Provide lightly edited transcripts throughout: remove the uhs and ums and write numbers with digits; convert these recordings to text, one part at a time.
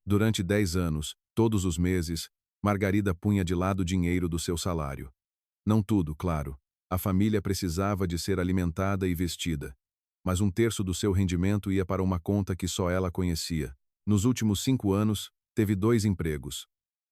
Durante 10 anos, todos os meses, Margarida punha de lado dinheiro do seu salário. Não tudo, claro. A família precisava de ser alimentada e vestida. Mas um terço do seu rendimento ia para uma conta que só ela conhecia. Nos últimos 5 anos, teve 2 empregos.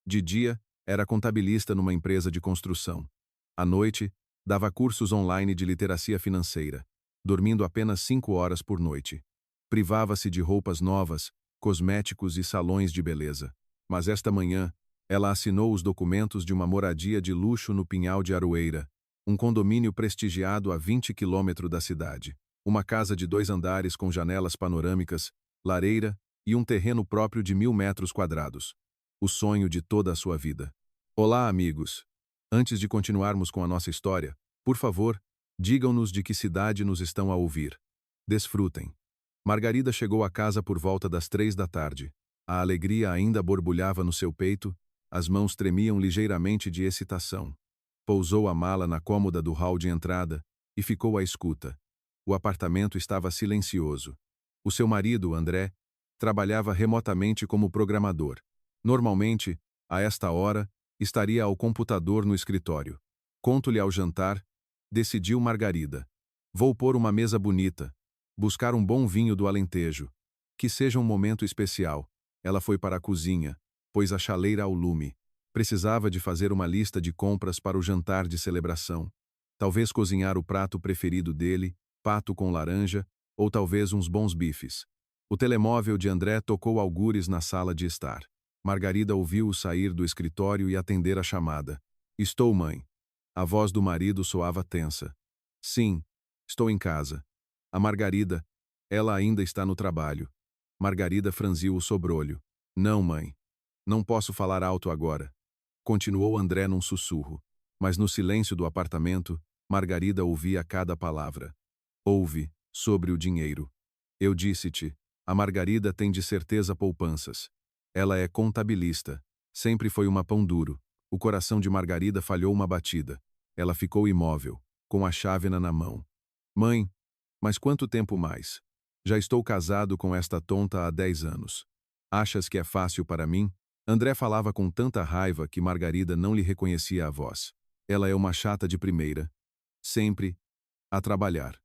De dia, era contabilista numa empresa de construção. À noite, dava cursos online de literacia financeira, dormindo apenas 5 horas por noite. Privava-se de roupas novas, cosméticos e salões de beleza. Mas esta manhã, ela assinou os documentos de uma moradia de luxo no Pinhal de Aroeira, um condomínio prestigiado a 20 quilômetros da cidade. Uma casa de 2 andares com janelas panorâmicas, lareira e um terreno próprio de 1.000 metros quadrados. O sonho de toda a sua vida. Olá, amigos! Antes de continuarmos com a nossa história, por favor, digam-nos de que cidade nos estão a ouvir. Desfrutem. Margarida chegou a casa por volta das 3 da tarde. A alegria ainda borbulhava no seu peito, as mãos tremiam ligeiramente de excitação. Pousou a mala na cômoda do hall de entrada e ficou à escuta. O apartamento estava silencioso. O seu marido, André, trabalhava remotamente como programador. Normalmente, a esta hora, estaria ao computador no escritório. Conto-lhe ao jantar, decidiu Margarida. Vou pôr uma mesa bonita. Buscar um bom vinho do Alentejo. Que seja um momento especial. Ela foi para a cozinha, pôs a chaleira ao lume. Precisava de fazer uma lista de compras para o jantar de celebração. Talvez cozinhar o prato preferido dele, pato com laranja, ou talvez uns bons bifes. O telemóvel de André tocou algures na sala de estar. Margarida ouviu-o sair do escritório e atender a chamada. Estou, mãe. A voz do marido soava tensa. Sim, estou em casa. A Margarida, ela ainda está no trabalho. Margarida franziu o sobrolho. Não, mãe. Não posso falar alto agora. Continuou André num sussurro. Mas no silêncio do apartamento, Margarida ouvia cada palavra. Ouve, sobre o dinheiro. Eu disse-te, a Margarida tem de certeza poupanças. Ela é contabilista. Sempre foi uma pão duro. O coração de Margarida falhou uma batida. Ela ficou imóvel, com a chávena na mão. Mãe, mas quanto tempo mais? Já estou casado com esta tonta há 10 anos. Achas que é fácil para mim? André falava com tanta raiva que Margarida não lhe reconhecia a voz. Ela é uma chata de primeira. Sempre. A trabalhar.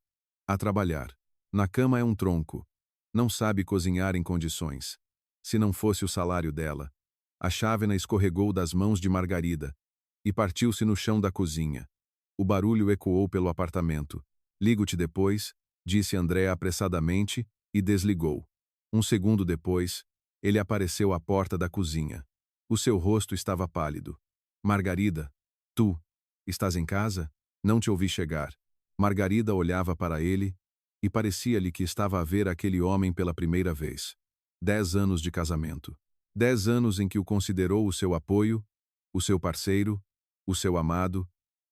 A trabalhar. Na cama é um tronco. Não sabe cozinhar em condições. Se não fosse o salário dela. A chávena escorregou das mãos de Margarida e partiu-se no chão da cozinha. O barulho ecoou pelo apartamento. Ligo-te depois, disse André apressadamente e desligou. Um segundo depois, ele apareceu à porta da cozinha. O seu rosto estava pálido. Margarida, tu, estás em casa? Não te ouvi chegar. Margarida olhava para ele e parecia-lhe que estava a ver aquele homem pela primeira vez. 10 anos de casamento. 10 anos em que o considerou o seu apoio, o seu parceiro, o seu amado,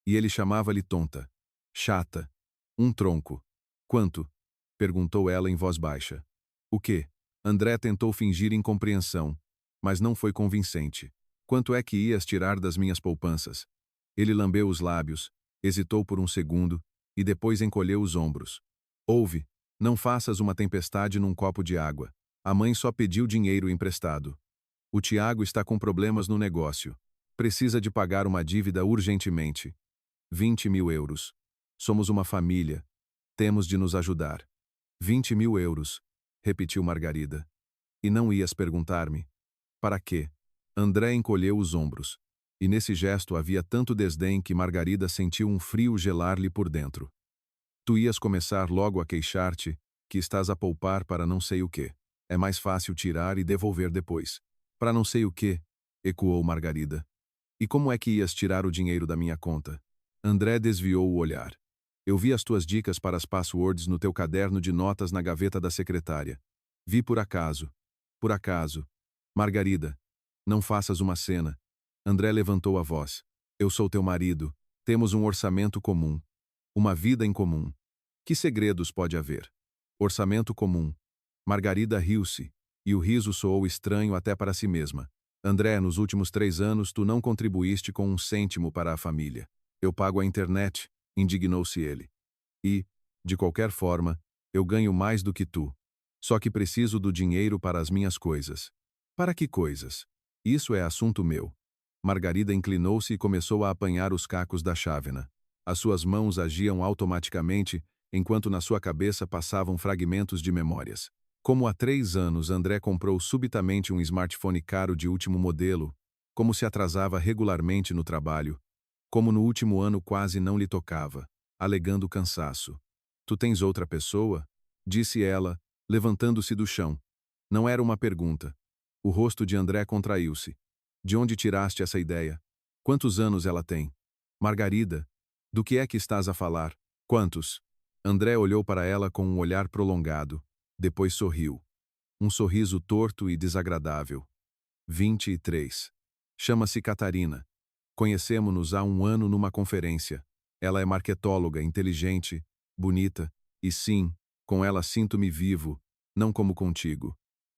e ele chamava-lhe tonta, chata, um tronco. Quanto? Perguntou ela em voz baixa. O quê? André tentou fingir incompreensão, mas não foi convincente. Quanto é que ias tirar das minhas poupanças? Ele lambeu os lábios, hesitou por um segundo, e depois encolheu os ombros. Ouve, não faças uma tempestade num copo de água. A mãe só pediu dinheiro emprestado. O Tiago está com problemas no negócio. Precisa de pagar uma dívida urgentemente. 20.000 euros. Somos uma família. Temos de nos ajudar. 20.000 euros, repetiu Margarida. E não ias perguntar-me? Para quê? André encolheu os ombros. E nesse gesto havia tanto desdém que Margarida sentiu um frio gelar-lhe por dentro. Tu ias começar logo a queixar-te que estás a poupar para não sei o quê. É mais fácil tirar e devolver depois. Para não sei o quê, ecoou Margarida. E como é que ias tirar o dinheiro da minha conta? André desviou o olhar. Eu vi as tuas dicas para as passwords no teu caderno de notas na gaveta da secretária. Vi por acaso. Por acaso. Margarida, não faças uma cena. André levantou a voz. Eu sou teu marido. Temos um orçamento comum. Uma vida em comum. Que segredos pode haver? Orçamento comum. Margarida riu-se, e o riso soou estranho até para si mesma. André, nos últimos 3 anos tu não contribuíste com um cêntimo para a família. Eu pago a internet, indignou-se ele. E, de qualquer forma, eu ganho mais do que tu. Só que preciso do dinheiro para as minhas coisas. Para que coisas? Isso é assunto meu. Margarida inclinou-se e começou a apanhar os cacos da chávena. As suas mãos agiam automaticamente, enquanto na sua cabeça passavam fragmentos de memórias. Como há 3 anos André comprou subitamente um smartphone caro de último modelo, como se atrasava regularmente no trabalho, como no último ano quase não lhe tocava, alegando cansaço. Tu tens outra pessoa? Disse ela, levantando-se do chão. Não era uma pergunta. O rosto de André contraiu-se. De onde tiraste essa ideia? Quantos anos ela tem? Margarida, do que é que estás a falar? Quantos? André olhou para ela com um olhar prolongado. Depois sorriu. Um sorriso torto e desagradável. 23. Chama-se Catarina. Conhecemo-nos há 1 ano numa conferência. Ela é marketóloga, inteligente, bonita, e sim, com ela sinto-me vivo, não como contigo.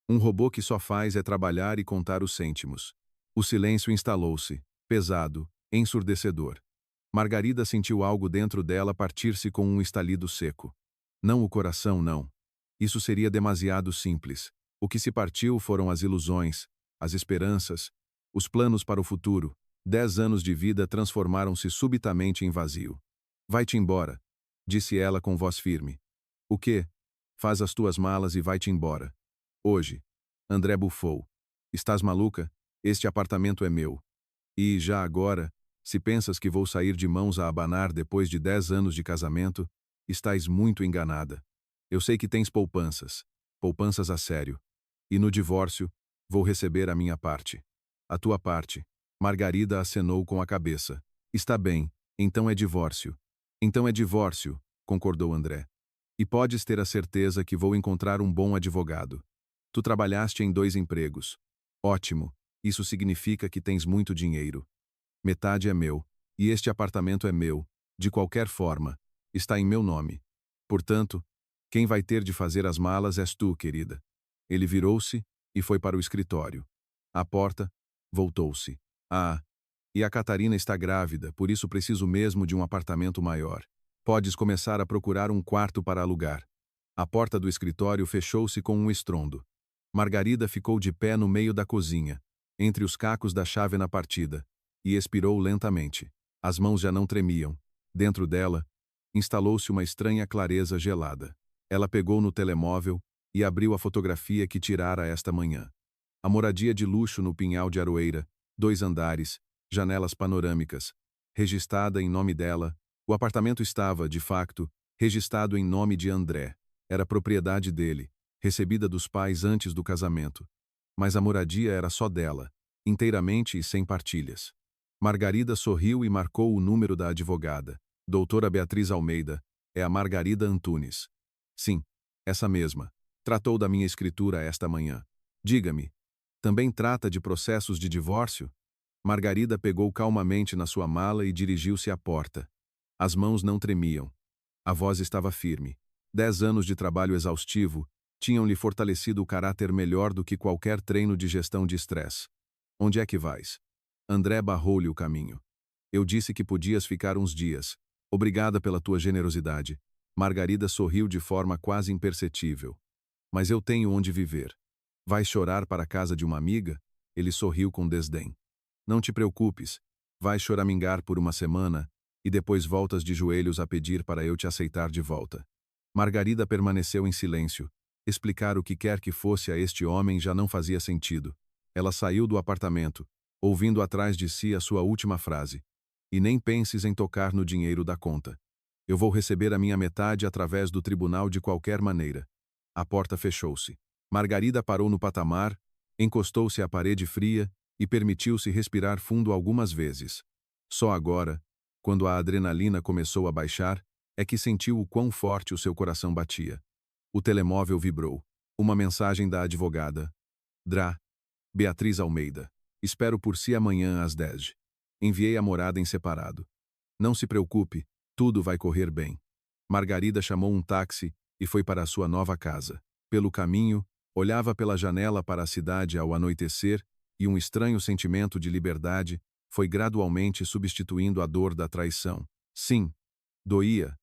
Um robô que só faz é trabalhar e contar os cêntimos. O silêncio instalou-se, pesado, ensurdecedor. Margarida sentiu algo dentro dela partir-se com um estalido seco. Não o coração, não. Isso seria demasiado simples. O que se partiu foram as ilusões, as esperanças, os planos para o futuro. 10 anos de vida transformaram-se subitamente em vazio. Vai-te embora, disse ela com voz firme. O quê? Faz as tuas malas e vai-te embora. Hoje. André bufou. Estás maluca? Este apartamento é meu. E, já agora, se pensas que vou sair de mãos a abanar depois de 10 anos de casamento, estás muito enganada. Eu sei que tens poupanças. Poupanças a sério. E no divórcio, vou receber a minha parte. A tua parte. Margarida acenou com a cabeça. Está bem, então é divórcio. Então é divórcio, concordou André. E podes ter a certeza que vou encontrar um bom advogado. Tu trabalhaste em 2 empregos. Ótimo, isso significa que tens muito dinheiro. Metade é meu, e este apartamento é meu, de qualquer forma, está em meu nome. Portanto, quem vai ter de fazer as malas és tu, querida. Ele virou-se e foi para o escritório. À porta, voltou-se. Ah, e a Catarina está grávida, por isso preciso mesmo de um apartamento maior. Podes começar a procurar um quarto para alugar. A porta do escritório fechou-se com um estrondo. Margarida ficou de pé no meio da cozinha, entre os cacos da chávena partida, e expirou lentamente. As mãos já não tremiam. Dentro dela, instalou-se uma estranha clareza gelada. Ela pegou no telemóvel e abriu a fotografia que tirara esta manhã. A moradia de luxo no Pinhal de Aroeira, 2 andares, janelas panorâmicas. Registrada em nome dela, o apartamento estava, de facto, registrado em nome de André. Era propriedade dele, recebida dos pais antes do casamento. Mas a moradia era só dela, inteiramente e sem partilhas. Margarida sorriu e marcou o número da advogada. Doutora Beatriz Almeida, é a Margarida Antunes. Sim, essa mesma. Tratou da minha escritura esta manhã. Diga-me, também trata de processos de divórcio? Margarida pegou calmamente na sua mala e dirigiu-se à porta. As mãos não tremiam. A voz estava firme. 10 anos de trabalho exaustivo tinham-lhe fortalecido o caráter melhor do que qualquer treino de gestão de estresse. Onde é que vais? André barrou-lhe o caminho. Eu disse que podias ficar uns dias. Obrigada pela tua generosidade. Margarida sorriu de forma quase imperceptível. Mas eu tenho onde viver. Vais chorar para a casa de uma amiga? Ele sorriu com desdém. Não te preocupes. Vais choramingar por uma semana e depois voltas de joelhos a pedir para eu te aceitar de volta. Margarida permaneceu em silêncio. Explicar o que quer que fosse a este homem já não fazia sentido. Ela saiu do apartamento, ouvindo atrás de si a sua última frase. E nem penses em tocar no dinheiro da conta. Eu vou receber a minha metade através do tribunal de qualquer maneira. A porta fechou-se. Margarida parou no patamar, encostou-se à parede fria e permitiu-se respirar fundo algumas vezes. Só agora, quando a adrenalina começou a baixar, é que sentiu o quão forte o seu coração batia. O telemóvel vibrou. Uma mensagem da advogada. Dra. Beatriz Almeida. Espero por si amanhã às 10. Enviei a morada em separado. Não se preocupe, tudo vai correr bem. Margarida chamou um táxi e foi para a sua nova casa. Pelo caminho, olhava pela janela para a cidade ao anoitecer e um estranho sentimento de liberdade foi gradualmente substituindo a dor da traição. Sim, doía,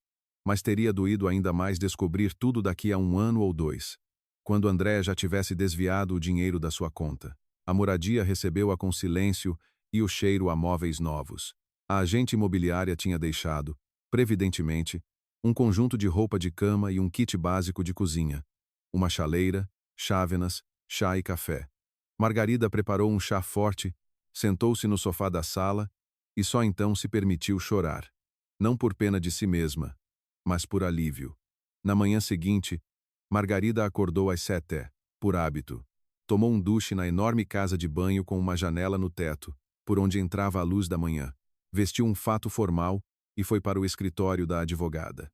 mas teria doído ainda mais descobrir tudo daqui a 1 ano ou 2, quando André já tivesse desviado o dinheiro da sua conta. A moradia recebeu-a com silêncio e o cheiro a móveis novos. A agente imobiliária tinha deixado, previdentemente, um conjunto de roupa de cama e um kit básico de cozinha. Uma chaleira, chávenas, chá e café. Margarida preparou um chá forte, sentou-se no sofá da sala e só então se permitiu chorar. Não por pena de si mesma, mas por alívio. Na manhã seguinte, Margarida acordou às 7, por hábito. Tomou um duche na enorme casa de banho com uma janela no teto, por onde entrava a luz da manhã. Vestiu um fato formal e foi para o escritório da advogada.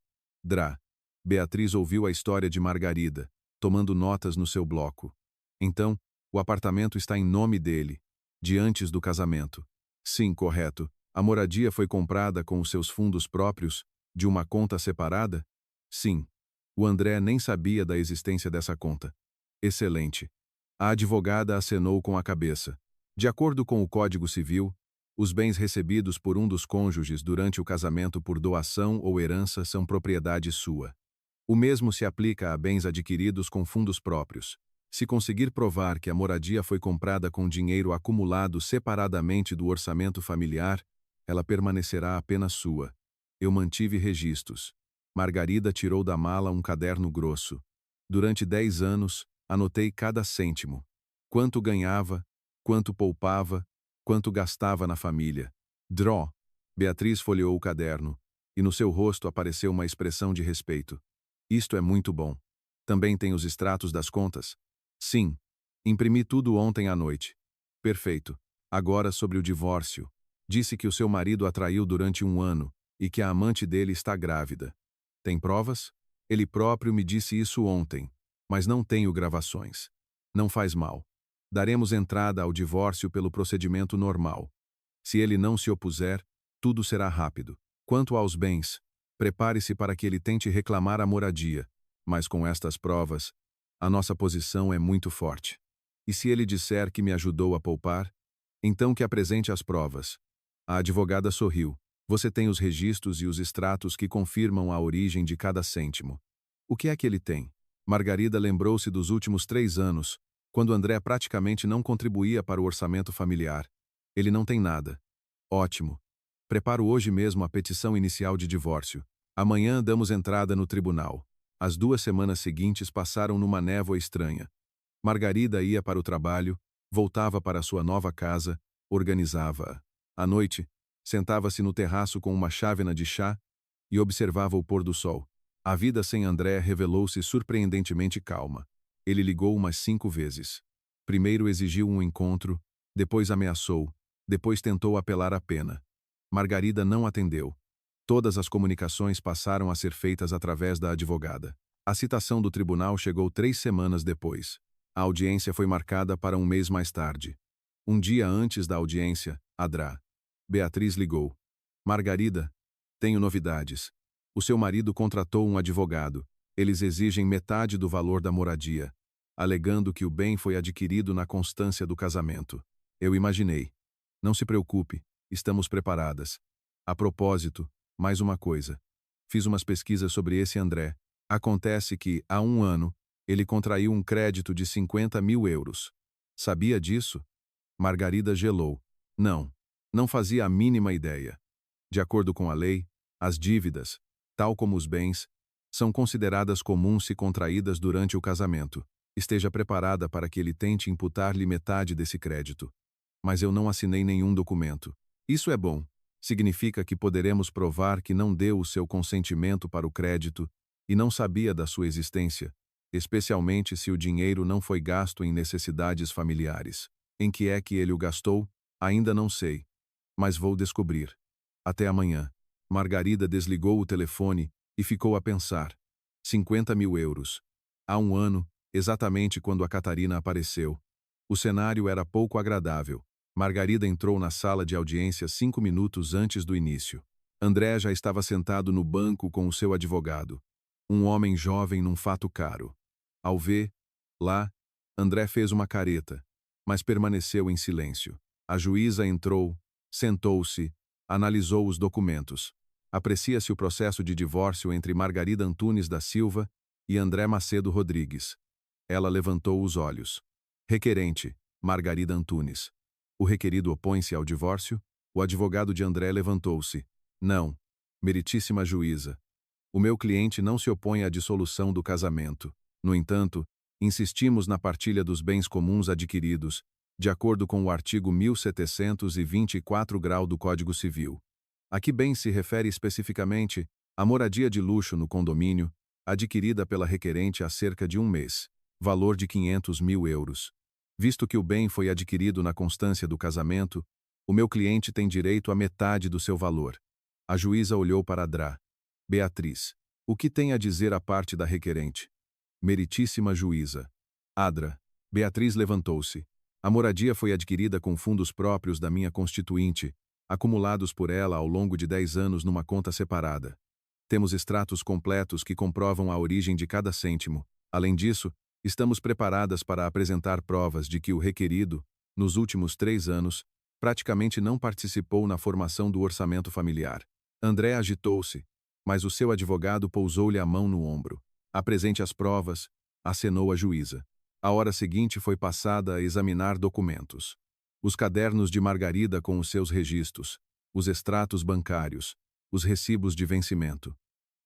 Beatriz ouviu a história de Margarida, tomando notas no seu bloco. Então, o apartamento está em nome dele, de antes do casamento. Sim, correto. A moradia foi comprada com os seus fundos próprios, de uma conta separada? Sim. O André nem sabia da existência dessa conta. Excelente. A advogada acenou com a cabeça. De acordo com o Código Civil, os bens recebidos por um dos cônjuges durante o casamento por doação ou herança são propriedade sua. O mesmo se aplica a bens adquiridos com fundos próprios. Se conseguir provar que a moradia foi comprada com dinheiro acumulado separadamente do orçamento familiar, ela permanecerá apenas sua. Eu mantive registros. Margarida tirou da mala um caderno grosso. Durante 10 anos, anotei cada cêntimo. Quanto ganhava, quanto poupava, quanto gastava na família. Beatriz folheou o caderno, e no seu rosto apareceu uma expressão de respeito. Isto é muito bom. Também tem os extratos das contas? Sim. Imprimi tudo ontem à noite. Perfeito. Agora sobre o divórcio. Disse que o seu marido a traiu durante 1 ano, e que a amante dele está grávida. Tem provas? Ele próprio me disse isso ontem, mas não tenho gravações. Não faz mal. Daremos entrada ao divórcio pelo procedimento normal. Se ele não se opuser, tudo será rápido. Quanto aos bens, prepare-se para que ele tente reclamar a moradia, mas com estas provas, a nossa posição é muito forte. E se ele disser que me ajudou a poupar, então que apresente as provas. A advogada sorriu. Você tem os registros e os extratos que confirmam a origem de cada cêntimo. O que é que ele tem? Margarida lembrou-se dos últimos 3 anos, quando André praticamente não contribuía para o orçamento familiar. Ele não tem nada. Ótimo. Preparo hoje mesmo a petição inicial de divórcio. Amanhã damos entrada no tribunal. As 2 semanas seguintes passaram numa névoa estranha. Margarida ia para o trabalho, voltava para sua nova casa, organizava-a. À noite, sentava-se no terraço com uma chávena de chá e observava o pôr do sol. A vida sem André revelou-se surpreendentemente calma. Ele ligou umas 5 vezes. Primeiro exigiu um encontro, depois ameaçou, depois tentou apelar à pena. Margarida não atendeu. Todas as comunicações passaram a ser feitas através da advogada. A citação do tribunal chegou 3 semanas depois. A audiência foi marcada para 1 mês mais tarde. Um dia antes da audiência, Beatriz ligou. Margarida, tenho novidades. O seu marido contratou um advogado. Eles exigem metade do valor da moradia, alegando que o bem foi adquirido na constância do casamento. Eu imaginei. Não se preocupe, estamos preparadas. A propósito, mais uma coisa. Fiz umas pesquisas sobre esse André. Acontece que, há 1 ano, ele contraiu um crédito de 50.000 euros. Sabia disso? Margarida gelou. Não fazia a mínima ideia. De acordo com a lei, as dívidas, tal como os bens, são consideradas comuns se contraídas durante o casamento. Esteja preparada para que ele tente imputar-lhe metade desse crédito. Mas eu não assinei nenhum documento. Isso é bom. Significa que poderemos provar que não deu o seu consentimento para o crédito e não sabia da sua existência, especialmente se o dinheiro não foi gasto em necessidades familiares. Em que é que ele o gastou? Ainda não sei. Mas vou descobrir. Até amanhã. Margarida desligou o telefone e ficou a pensar. 50.000 euros. Há 1 ano, exatamente quando a Catarina apareceu. O cenário era pouco agradável. Margarida entrou na sala de audiência 5 minutos antes do início. André já estava sentado no banco com o seu advogado. Um homem jovem num fato caro. Ao ver, lá, André fez uma careta, mas permaneceu em silêncio. A juíza entrou, sentou-se, analisou os documentos. Aprecia-se o processo de divórcio entre Margarida Antunes da Silva e André Macedo Rodrigues. Ela levantou os olhos. Requerente, Margarida Antunes. O requerido opõe-se ao divórcio? O advogado de André levantou-se. Não, meritíssima juíza. O meu cliente não se opõe à dissolução do casamento. No entanto, insistimos na partilha dos bens comuns adquiridos, de acordo com o artigo 1724 do Código Civil. A que bem se refere especificamente a moradia de luxo no condomínio, adquirida pela requerente há cerca de um mês, valor de 500 mil euros. Visto que o bem foi adquirido na constância do casamento, o meu cliente tem direito à metade do seu valor. A juíza olhou para Adrá. Beatriz, o que tem a dizer a parte da requerente? Meritíssima juíza. Adra. Beatriz levantou-se. A moradia foi adquirida com fundos próprios da minha constituinte, acumulados por ela ao longo de 10 anos numa conta separada. Temos extratos completos que comprovam a origem de cada cêntimo. Além disso, estamos preparadas para apresentar provas de que o requerido, nos últimos 3 anos, praticamente não participou na formação do orçamento familiar. André agitou-se, mas o seu advogado pousou-lhe a mão no ombro. Apresente as provas, acenou a juíza. A hora seguinte foi passada a examinar documentos. Os cadernos de Margarida com os seus registros, os extratos bancários, os recibos de vencimento.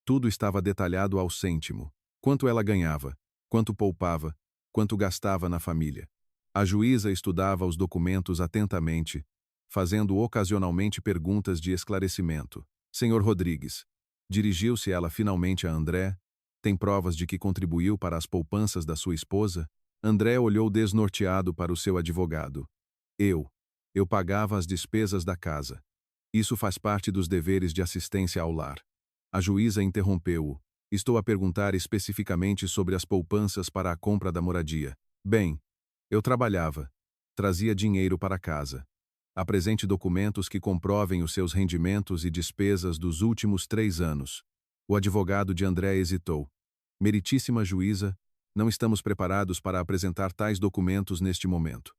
Tudo estava detalhado ao cêntimo. Quanto ela ganhava, quanto poupava, quanto gastava na família. A juíza estudava os documentos atentamente, fazendo ocasionalmente perguntas de esclarecimento. Senhor Rodrigues, dirigiu-se ela finalmente a André, tem provas de que contribuiu para as poupanças da sua esposa? André olhou desnorteado para o seu advogado. Eu pagava as despesas da casa. Isso faz parte dos deveres de assistência ao lar. A juíza interrompeu-o. Estou a perguntar especificamente sobre as poupanças para a compra da moradia. Bem, eu trabalhava. Trazia dinheiro para casa. Apresente documentos que comprovem os seus rendimentos e despesas dos últimos 3 anos. O advogado de André hesitou. Meritíssima juíza, não estamos preparados para apresentar tais documentos neste momento.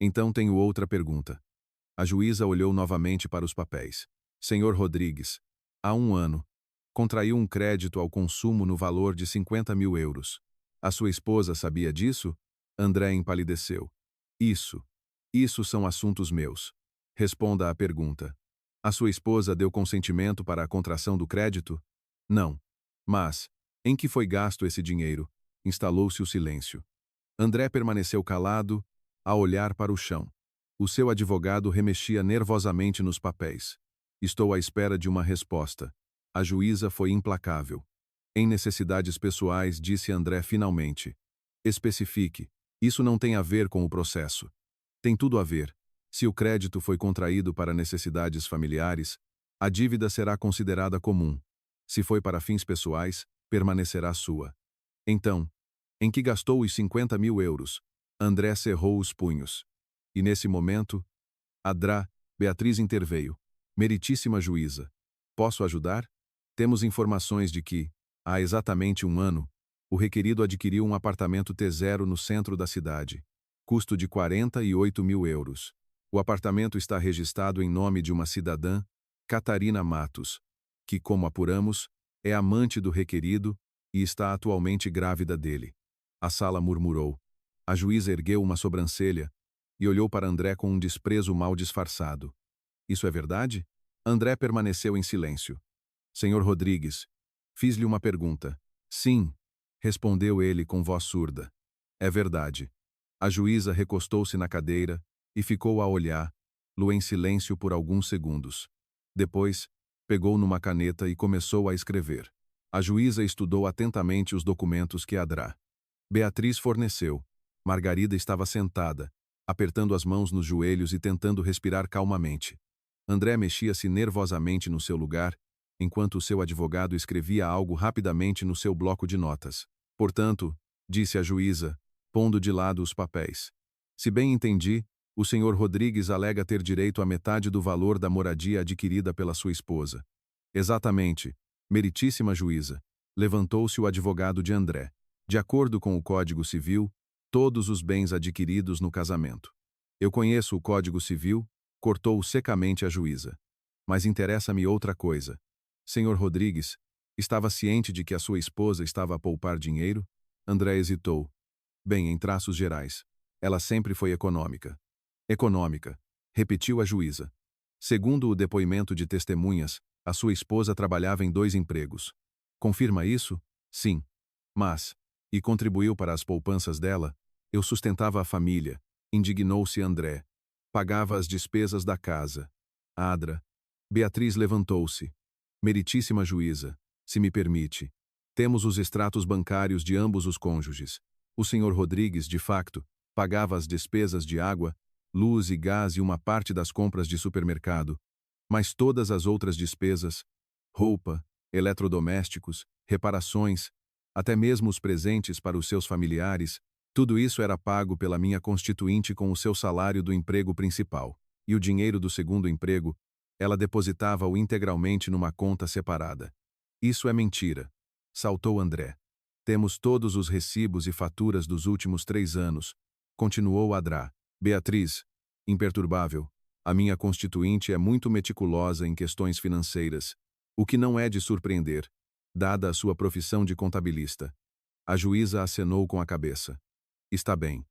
Então tenho outra pergunta. A juíza olhou novamente para os papéis. Senhor Rodrigues, há 1 ano, contraiu um crédito ao consumo no valor de 50 mil euros. A sua esposa sabia disso? André empalideceu. Isso são assuntos meus. Responda à pergunta. A sua esposa deu consentimento para a contração do crédito? Não. Mas, em que foi gasto esse dinheiro? Instalou-se o silêncio. André permaneceu calado, a olhar para o chão. O seu advogado remexia nervosamente nos papéis. Estou à espera de uma resposta. A juíza foi implacável. Em necessidades pessoais, disse André finalmente. Especifique. Isso não tem a ver com o processo. Tem tudo a ver. Se o crédito foi contraído para necessidades familiares, a dívida será considerada comum. Se foi para fins pessoais, permanecerá sua. Então, em que gastou os 50 mil euros? André cerrou os punhos. E nesse momento, Beatriz interveio. Meritíssima juíza. Posso ajudar? Temos informações de que, há exatamente 1 ano, o requerido adquiriu um apartamento T0 no centro da cidade. Custo de 48 mil euros. O apartamento está registrado em nome de uma cidadã, Catarina Matos, que, como apuramos, é amante do requerido e está atualmente grávida dele. A sala murmurou. A juíza ergueu uma sobrancelha e olhou para André com um desprezo mal disfarçado. Isso é verdade? André permaneceu em silêncio. Senhor Rodrigues, fiz-lhe uma pergunta. Sim, respondeu ele com voz surda. É verdade. A juíza recostou-se na cadeira e ficou a olhá-lo em silêncio por alguns segundos. Depois, pegou numa caneta e começou a escrever. A juíza estudou atentamente os documentos que Beatriz forneceu. Margarida estava sentada, apertando as mãos nos joelhos e tentando respirar calmamente. André mexia-se nervosamente no seu lugar, enquanto o seu advogado escrevia algo rapidamente no seu bloco de notas. Portanto, disse a juíza, pondo de lado os papéis. Se bem entendi, o senhor Rodrigues alega ter direito à metade do valor da moradia adquirida pela sua esposa. Exatamente, meritíssima juíza. Levantou-se o advogado de André. De acordo com o Código Civil, todos os bens adquiridos no casamento. Eu conheço o Código Civil, cortou secamente a juíza. Mas interessa-me outra coisa. Senhor Rodrigues, estava ciente de que a sua esposa estava a poupar dinheiro? André hesitou. Bem, em traços gerais. Ela sempre foi econômica. Econômica, repetiu a juíza. Segundo o depoimento de testemunhas, a sua esposa trabalhava em 2 empregos. Confirma isso? Sim. Mas, e contribuiu para as poupanças dela? Eu sustentava a família, indignou-se André. Pagava as despesas da casa. Adra. Beatriz levantou-se. Meritíssima juíza, se me permite. Temos os extratos bancários de ambos os cônjuges. O senhor Rodrigues, de facto, pagava as despesas de água, luz e gás e uma parte das compras de supermercado, mas todas as outras despesas, roupa, eletrodomésticos, reparações, até mesmo os presentes para os seus familiares, tudo isso era pago pela minha constituinte com o seu salário do emprego principal, e o dinheiro do segundo emprego, ela depositava-o integralmente numa conta separada. Isso é mentira, saltou André. Temos todos os recibos e faturas dos últimos 3 anos, continuou Adrá. Beatriz, imperturbável, a minha constituinte é muito meticulosa em questões financeiras, o que não é de surpreender, dada a sua profissão de contabilista. A juíza acenou com a cabeça. Está bem.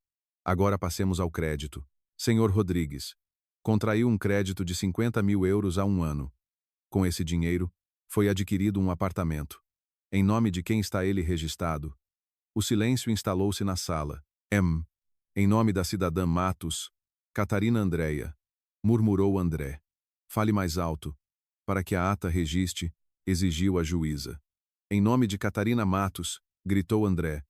Agora passemos ao crédito. Senhor Rodrigues, contraiu um crédito de 50.000 euros há 1 ano. Com esse dinheiro, foi adquirido um apartamento. Em nome de quem está ele registrado? O silêncio instalou-se na sala. Em nome da cidadã Matos, Catarina Andreia, murmurou André. Fale mais alto, para que a ata registre, exigiu a juíza. Em nome de Catarina Matos, gritou André.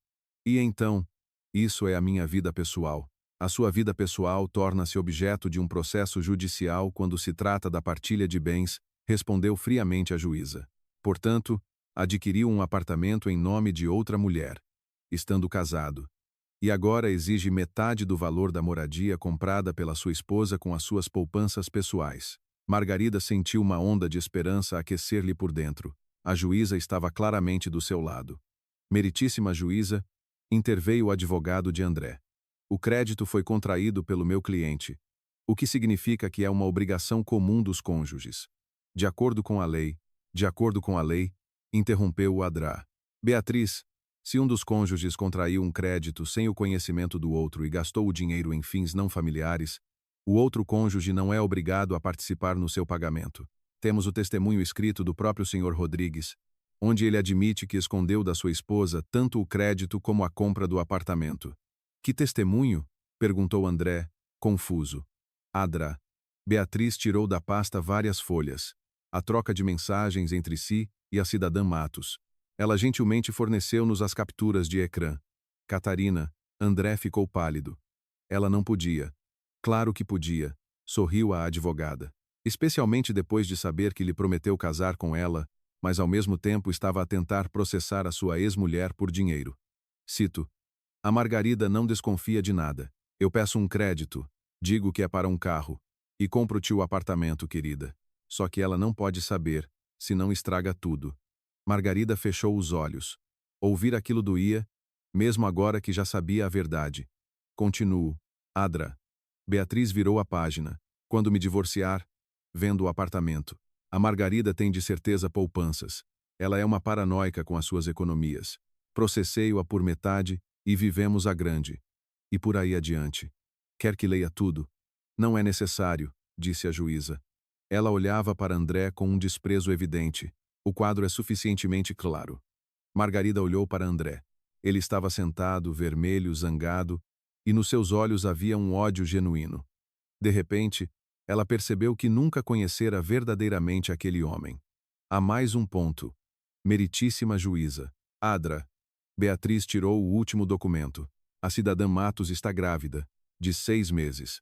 E então, isso é a minha vida pessoal. A sua vida pessoal torna-se objeto de um processo judicial quando se trata da partilha de bens, respondeu friamente a juíza. Portanto, adquiriu um apartamento em nome de outra mulher, estando casado. E agora exige metade do valor da moradia comprada pela sua esposa com as suas poupanças pessoais. Margarida sentiu uma onda de esperança aquecer-lhe por dentro. A juíza estava claramente do seu lado. Meritíssima juíza, interveio o advogado de André. O crédito foi contraído pelo meu cliente, o que significa que é uma obrigação comum dos cônjuges. De acordo com a lei, interrompeu o Adrá. Beatriz, se um dos cônjuges contraiu um crédito sem o conhecimento do outro e gastou o dinheiro em fins não familiares, o outro cônjuge não é obrigado a participar no seu pagamento. Temos o testemunho escrito do próprio senhor Rodrigues, onde ele admite que escondeu da sua esposa tanto o crédito como a compra do apartamento. Que testemunho? Perguntou André, confuso. Adrá. Beatriz tirou da pasta várias folhas. A troca de mensagens entre si e a cidadã Matos. Ela gentilmente forneceu-nos as capturas de ecrã. Catarina, André ficou pálido. Ela não podia. Claro que podia, sorriu a advogada. Especialmente depois de saber que lhe prometeu casar com ela, mas ao mesmo tempo estava a tentar processar a sua ex-mulher por dinheiro. Cito. A Margarida não desconfia de nada. Eu peço um crédito, digo que é para um carro, e compro-te o apartamento, querida. Só que ela não pode saber, senão estraga tudo. Margarida fechou os olhos. Ouvir aquilo doía, mesmo agora que já sabia a verdade. Continuo. Adrá. Beatriz virou a página. Quando me divorciar, vendo o apartamento. A Margarida tem de certeza poupanças. Ela é uma paranoica com as suas economias. Processei-o-a por metade e vivemos a grande. E por aí adiante. Quer que leia tudo? Não é necessário, disse a juíza. Ela olhava para André com um desprezo evidente. O quadro é suficientemente claro. Margarida olhou para André. Ele estava sentado, vermelho, zangado, e nos seus olhos havia um ódio genuíno. De repente, ela percebeu que nunca conhecera verdadeiramente aquele homem. Há mais um ponto. Meritíssima juíza. Adrá. Beatriz tirou o último documento. A cidadã Matos está grávida, de 6 meses.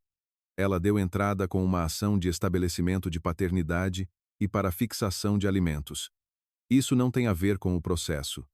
Ela deu entrada com uma ação de estabelecimento de paternidade e para fixação de alimentos. Isso não tem a ver com o processo.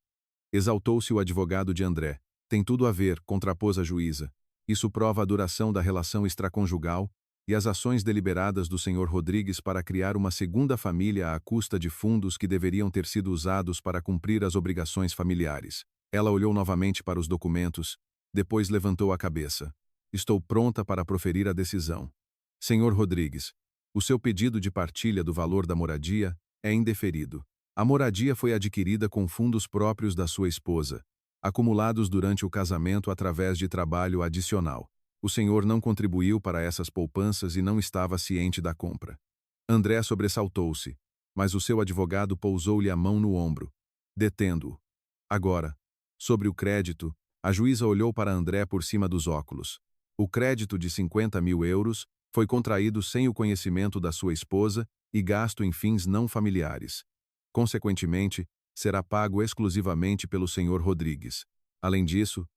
Exaltou-se o advogado de André. Tem tudo a ver, contrapôs a juíza. Isso prova a duração da relação extraconjugal e as ações deliberadas do senhor Rodrigues para criar uma segunda família à custa de fundos que deveriam ter sido usados para cumprir as obrigações familiares. Ela olhou novamente para os documentos, depois levantou a cabeça. Estou pronta para proferir a decisão. Senhor Rodrigues, o seu pedido de partilha do valor da moradia é indeferido. A moradia foi adquirida com fundos próprios da sua esposa, acumulados durante o casamento através de trabalho adicional. O senhor não contribuiu para essas poupanças e não estava ciente da compra. André sobressaltou-se, mas o seu advogado pousou-lhe a mão no ombro, detendo-o. Agora, sobre o crédito, a juíza olhou para André por cima dos óculos. O crédito de 50.000 euros foi contraído sem o conhecimento da sua esposa e gasto em fins não familiares. Consequentemente, será pago exclusivamente pelo senhor Rodrigues. Além disso,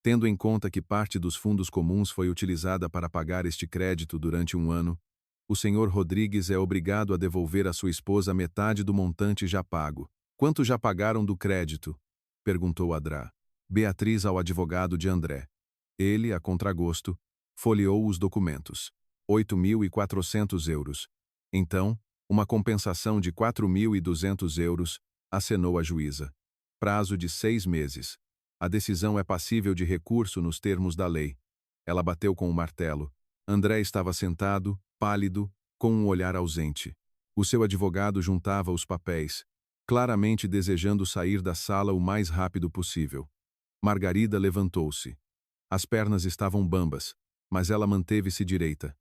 tendo em conta que parte dos fundos comuns foi utilizada para pagar este crédito durante um ano, o senhor Rodrigues é obrigado a devolver à sua esposa metade do montante já pago. Quanto já pagaram do crédito? Perguntou Adrá. Beatriz ao advogado de André. Ele, a contragosto, folheou os documentos. 8.400 euros. Então, uma compensação de 4.200 euros, acenou a juíza. Prazo de 6 meses. A decisão é passível de recurso nos termos da lei. Ela bateu com o martelo. André estava sentado, pálido, com um olhar ausente. O seu advogado juntava os papéis, claramente desejando sair da sala o mais rápido possível. Margarida levantou-se. As pernas estavam bambas, mas ela manteve-se direita.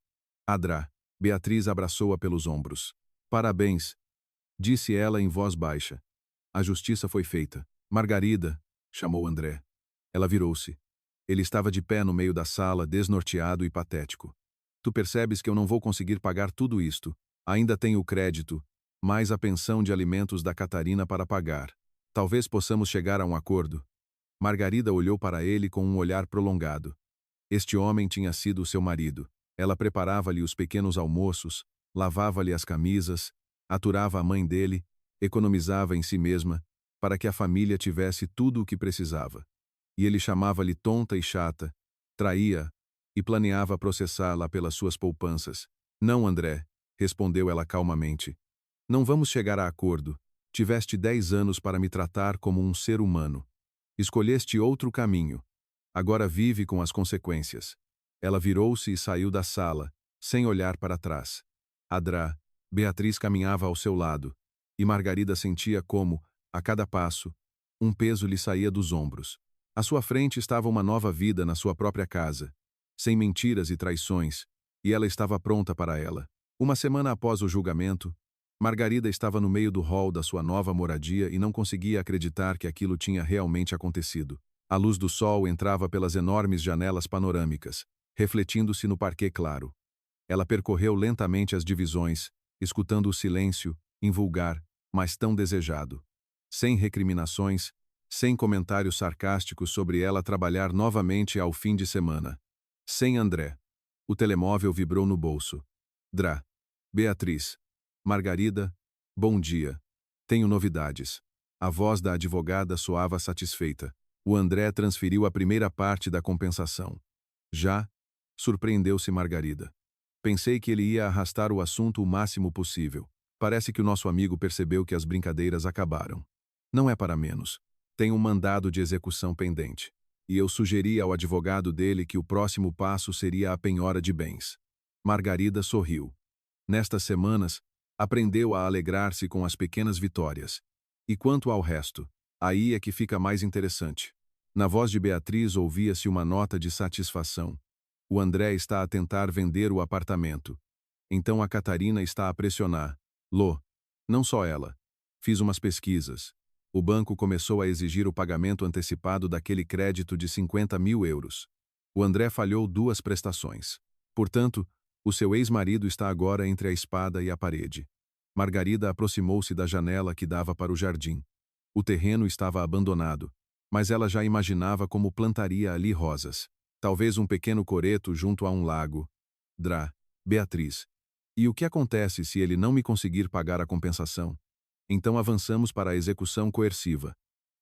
Adrá. Beatriz abraçou-a pelos ombros. Parabéns, disse ela em voz baixa. A justiça foi feita. Margarida, chamou André. Ela virou-se. Ele estava de pé no meio da sala, desnorteado e patético. Tu percebes que eu não vou conseguir pagar tudo isto. Ainda tenho o crédito, mais a pensão de alimentos da Catarina para pagar. Talvez possamos chegar a um acordo. Margarida olhou para ele com um olhar prolongado. Este homem tinha sido seu marido. Ela preparava-lhe os pequenos almoços, lavava-lhe as camisas, aturava a mãe dele, economizava em si mesma, para que a família tivesse tudo o que precisava. E ele chamava-lhe tonta e chata, traía-a e planeava processá-la pelas suas poupanças. Não, André, respondeu ela calmamente. Não vamos chegar a acordo. Tiveste 10 anos para me tratar como um ser humano. Escolheste outro caminho. Agora vive com as consequências. Ela virou-se e saiu da sala, sem olhar para trás. Adrá, Beatriz caminhava ao seu lado, e Margarida sentia como, a cada passo, um peso lhe saía dos ombros. À sua frente estava uma nova vida na sua própria casa, sem mentiras e traições, e ela estava pronta para ela. Uma semana após o julgamento, Margarida estava no meio do hall da sua nova moradia e não conseguia acreditar que aquilo tinha realmente acontecido. A luz do sol entrava pelas enormes janelas panorâmicas, refletindo-se no parquet claro. Ela percorreu lentamente as divisões, escutando o silêncio, invulgar, mas tão desejado. Sem recriminações, sem comentários sarcásticos sobre ela trabalhar novamente ao fim de semana. Sem André. O telemóvel vibrou no bolso. Drá. Beatriz. Margarida. Bom dia. Tenho novidades. A voz da advogada soava satisfeita. O André transferiu a primeira parte da compensação. Já? Surpreendeu-se Margarida. Pensei que ele ia arrastar o assunto o máximo possível. Parece que o nosso amigo percebeu que as brincadeiras acabaram. Não é para menos. Tem um mandado de execução pendente. E eu sugeri ao advogado dele que o próximo passo seria a penhora de bens. Margarida sorriu. Nestas semanas, aprendeu a alegrar-se com as pequenas vitórias. E quanto ao resto, aí é que fica mais interessante. Na voz de Beatriz ouvia-se uma nota de satisfação. O André está a tentar vender o apartamento. Então a Catarina está a pressionar. Lô. Não só ela. Fiz umas pesquisas. O banco começou a exigir o pagamento antecipado daquele crédito de 50.000 euros. O André falhou 2 prestações. Portanto, o seu ex-marido está agora entre a espada e a parede. Margarida aproximou-se da janela que dava para o jardim. O terreno estava abandonado, mas ela já imaginava como plantaria ali rosas. Talvez um pequeno coreto junto a um lago. Drá. Beatriz. E o que acontece se ele não me conseguir pagar a compensação? Então avançamos para a execução coerciva.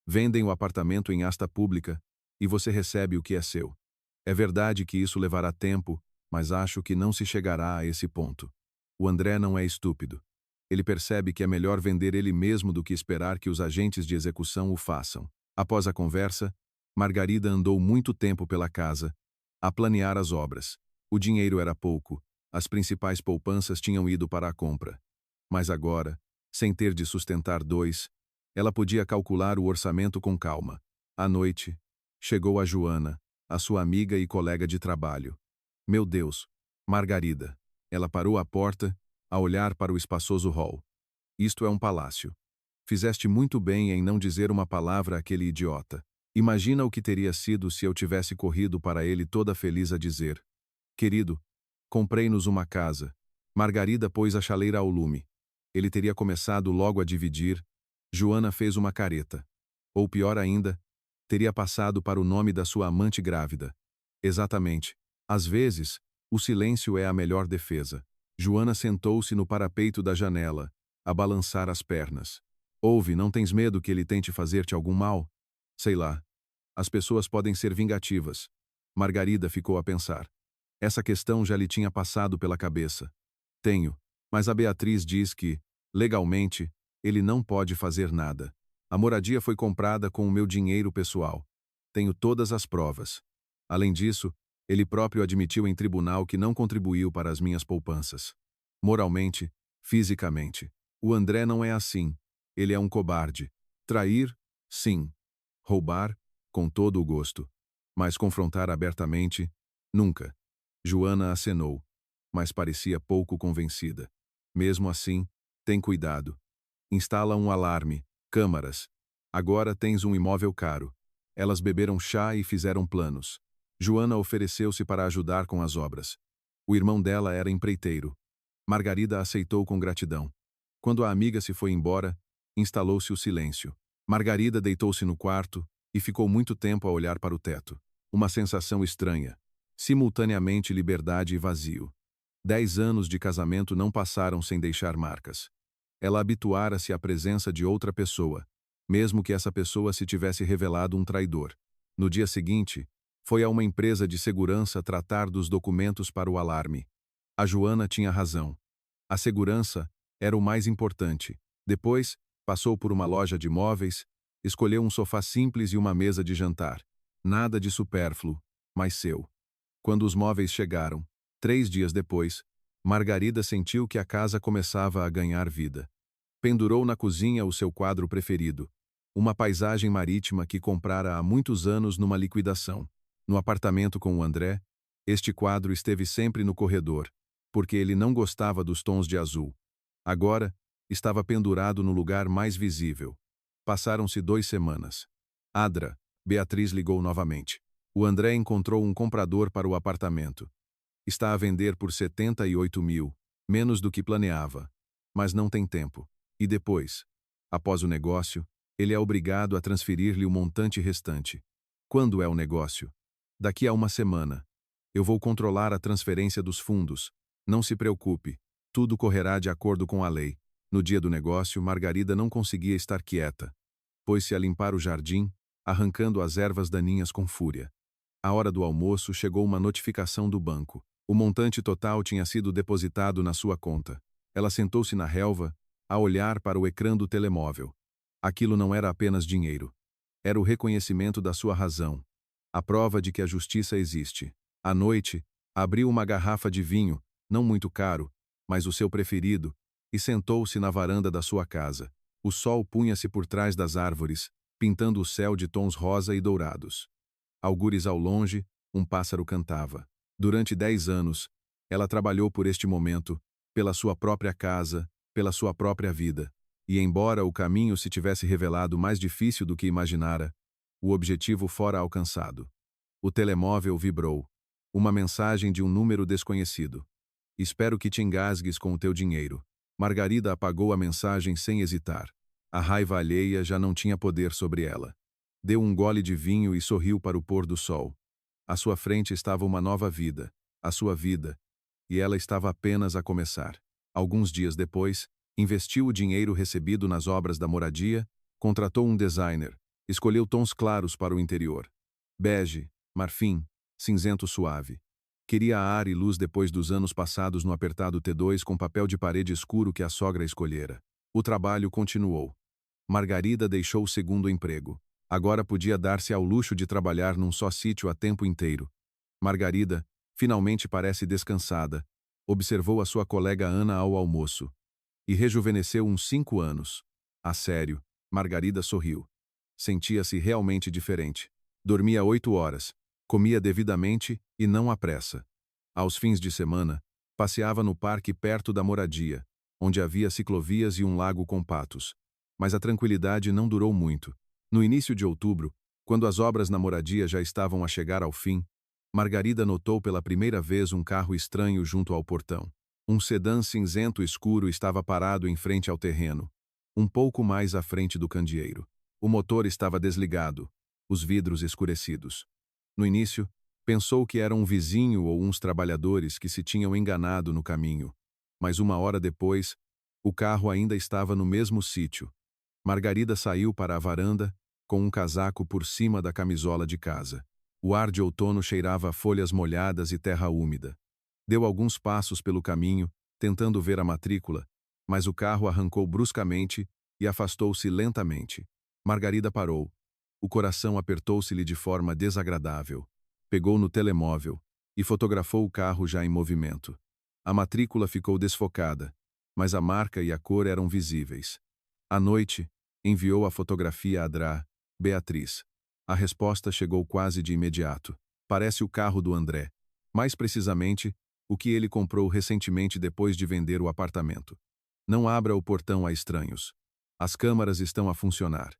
Vendem o apartamento em asta pública, e você recebe o que é seu. É verdade que isso levará tempo, mas acho que não se chegará a esse ponto. O André não é estúpido. Ele percebe que é melhor vender ele mesmo do que esperar que os agentes de execução o façam. Após a conversa, Margarida andou muito tempo pela casa, a planear as obras. O dinheiro era pouco, as principais poupanças tinham ido para a compra. Mas agora, sem ter de sustentar 2, ela podia calcular o orçamento com calma. À noite, chegou a Joana, a sua amiga e colega de trabalho. Meu Deus! Margarida. Ela parou à porta, a olhar para o espaçoso hall. Isto é um palácio. Fizeste muito bem em não dizer uma palavra àquele idiota. Imagina o que teria sido se eu tivesse corrido para ele toda feliz a dizer: querido, comprei-nos uma casa. Margarida pôs a chaleira ao lume. Ele teria começado logo a dividir. Joana fez uma careta. Ou pior ainda, teria passado para o nome da sua amante grávida. Exatamente. Às vezes, o silêncio é a melhor defesa. Joana sentou-se no parapeito da janela, a balançar as pernas. Ouve, não tens medo que ele tente fazer-te algum mal? Sei lá. As pessoas podem ser vingativas. Margarida ficou a pensar. Essa questão já lhe tinha passado pela cabeça. Tenho, mas a Beatriz diz que, legalmente, ele não pode fazer nada. A moradia foi comprada com o meu dinheiro pessoal. Tenho todas as provas. Além disso, ele próprio admitiu em tribunal que não contribuiu para as minhas poupanças. Moralmente, fisicamente, o André não é assim. Ele é um cobarde. Trair? Sim. Roubar? Com todo o gosto. Mas confrontar abertamente? Nunca. Joana acenou, mas parecia pouco convencida. Mesmo assim, tem cuidado. Instala um alarme, câmaras. Agora tens um imóvel caro. Elas beberam chá e fizeram planos. Joana ofereceu-se para ajudar com as obras. O irmão dela era empreiteiro. Margarida aceitou com gratidão. Quando a amiga se foi embora, instalou-se o silêncio. Margarida deitou-se no quarto e ficou muito tempo a olhar para o teto. Uma sensação estranha. Simultaneamente liberdade e vazio. 10 anos de casamento não passaram sem deixar marcas. Ela habituara-se à presença de outra pessoa, mesmo que essa pessoa se tivesse revelado um traidor. No dia seguinte, foi a uma empresa de segurança tratar dos documentos para o alarme. A Joana tinha razão. A segurança era o mais importante. Depois, passou por uma loja de móveis, escolheu um sofá simples e uma mesa de jantar. Nada de supérfluo, mas seu. Quando os móveis chegaram, 3 dias depois, Margarida sentiu que a casa começava a ganhar vida. Pendurou na cozinha o seu quadro preferido, uma paisagem marítima que comprara há muitos anos numa liquidação. No apartamento com o André, este quadro esteve sempre no corredor, porque ele não gostava dos tons de azul. Agora, estava pendurado no lugar mais visível. Passaram-se 2 semanas. Adra, Beatriz ligou novamente. O André encontrou um comprador para o apartamento. Está a vender por 78 mil, menos do que planeava. Mas não tem tempo. E depois? Após o negócio, ele é obrigado a transferir-lhe o montante restante. Quando é o negócio? Daqui a uma semana. Eu vou controlar a transferência dos fundos. Não se preocupe. Tudo correrá de acordo com a lei. No dia do negócio, Margarida não conseguia estar quieta. Pôs-se a limpar o jardim, arrancando as ervas daninhas com fúria. À hora do almoço, chegou uma notificação do banco. O montante total tinha sido depositado na sua conta. Ela sentou-se na relva, a olhar para o ecrã do telemóvel. Aquilo não era apenas dinheiro. Era o reconhecimento da sua razão. A prova de que a justiça existe. À noite, abriu uma garrafa de vinho, não muito caro, mas o seu preferido, e sentou-se na varanda da sua casa. O sol punha-se por trás das árvores, pintando o céu de tons rosa e dourados. Algures ao longe, um pássaro cantava. Durante 10 anos, ela trabalhou por este momento, pela sua própria casa, pela sua própria vida. E embora o caminho se tivesse revelado mais difícil do que imaginara, o objetivo fora alcançado. O telemóvel vibrou. Uma mensagem de um número desconhecido. Espero que te engasgues com o teu dinheiro. Margarida apagou a mensagem sem hesitar. A raiva alheia já não tinha poder sobre ela. Deu um gole de vinho e sorriu para o pôr do sol. À sua frente estava uma nova vida, a sua vida, e ela estava apenas a começar. Alguns dias depois, investiu o dinheiro recebido nas obras da moradia, contratou um designer, escolheu tons claros para o interior. Bege, marfim, cinzento suave. Queria ar e luz depois dos anos passados no apertado T2 com papel de parede escuro que a sogra escolhera. O trabalho continuou. Margarida deixou o segundo emprego. Agora podia dar-se ao luxo de trabalhar num só sítio a tempo inteiro. Margarida, finalmente parece descansada, observou a sua colega Ana ao almoço. E rejuvenesceu uns 5 anos. A sério, Margarida sorriu. Sentia-se realmente diferente. Dormia 8 horas, comia devidamente e não à pressa. Aos fins de semana, passeava no parque perto da moradia, onde havia ciclovias e um lago com patos. Mas a tranquilidade não durou muito. No início de outubro, quando as obras na moradia já estavam a chegar ao fim, Margarida notou pela primeira vez um carro estranho junto ao portão. Um sedã cinzento escuro estava parado em frente ao terreno, um pouco mais à frente do candeeiro. O motor estava desligado, os vidros escurecidos. No início, pensou que era um vizinho ou uns trabalhadores que se tinham enganado no caminho. Mas uma hora depois, o carro ainda estava no mesmo sítio. Margarida saiu para a varanda, com um casaco por cima da camisola de casa. O ar de outono cheirava a folhas molhadas e terra úmida. Deu alguns passos pelo caminho, tentando ver a matrícula, mas o carro arrancou bruscamente e afastou-se lentamente. Margarida parou. O coração apertou-se-lhe de forma desagradável. Pegou no telemóvel e fotografou o carro já em movimento. A matrícula ficou desfocada, mas a marca e a cor eram visíveis. À noite, enviou a fotografia a Dra. Beatriz. A resposta chegou quase de imediato. Parece o carro do André. Mais precisamente, o que ele comprou recentemente depois de vender o apartamento. Não abra o portão a estranhos. As câmaras estão a funcionar.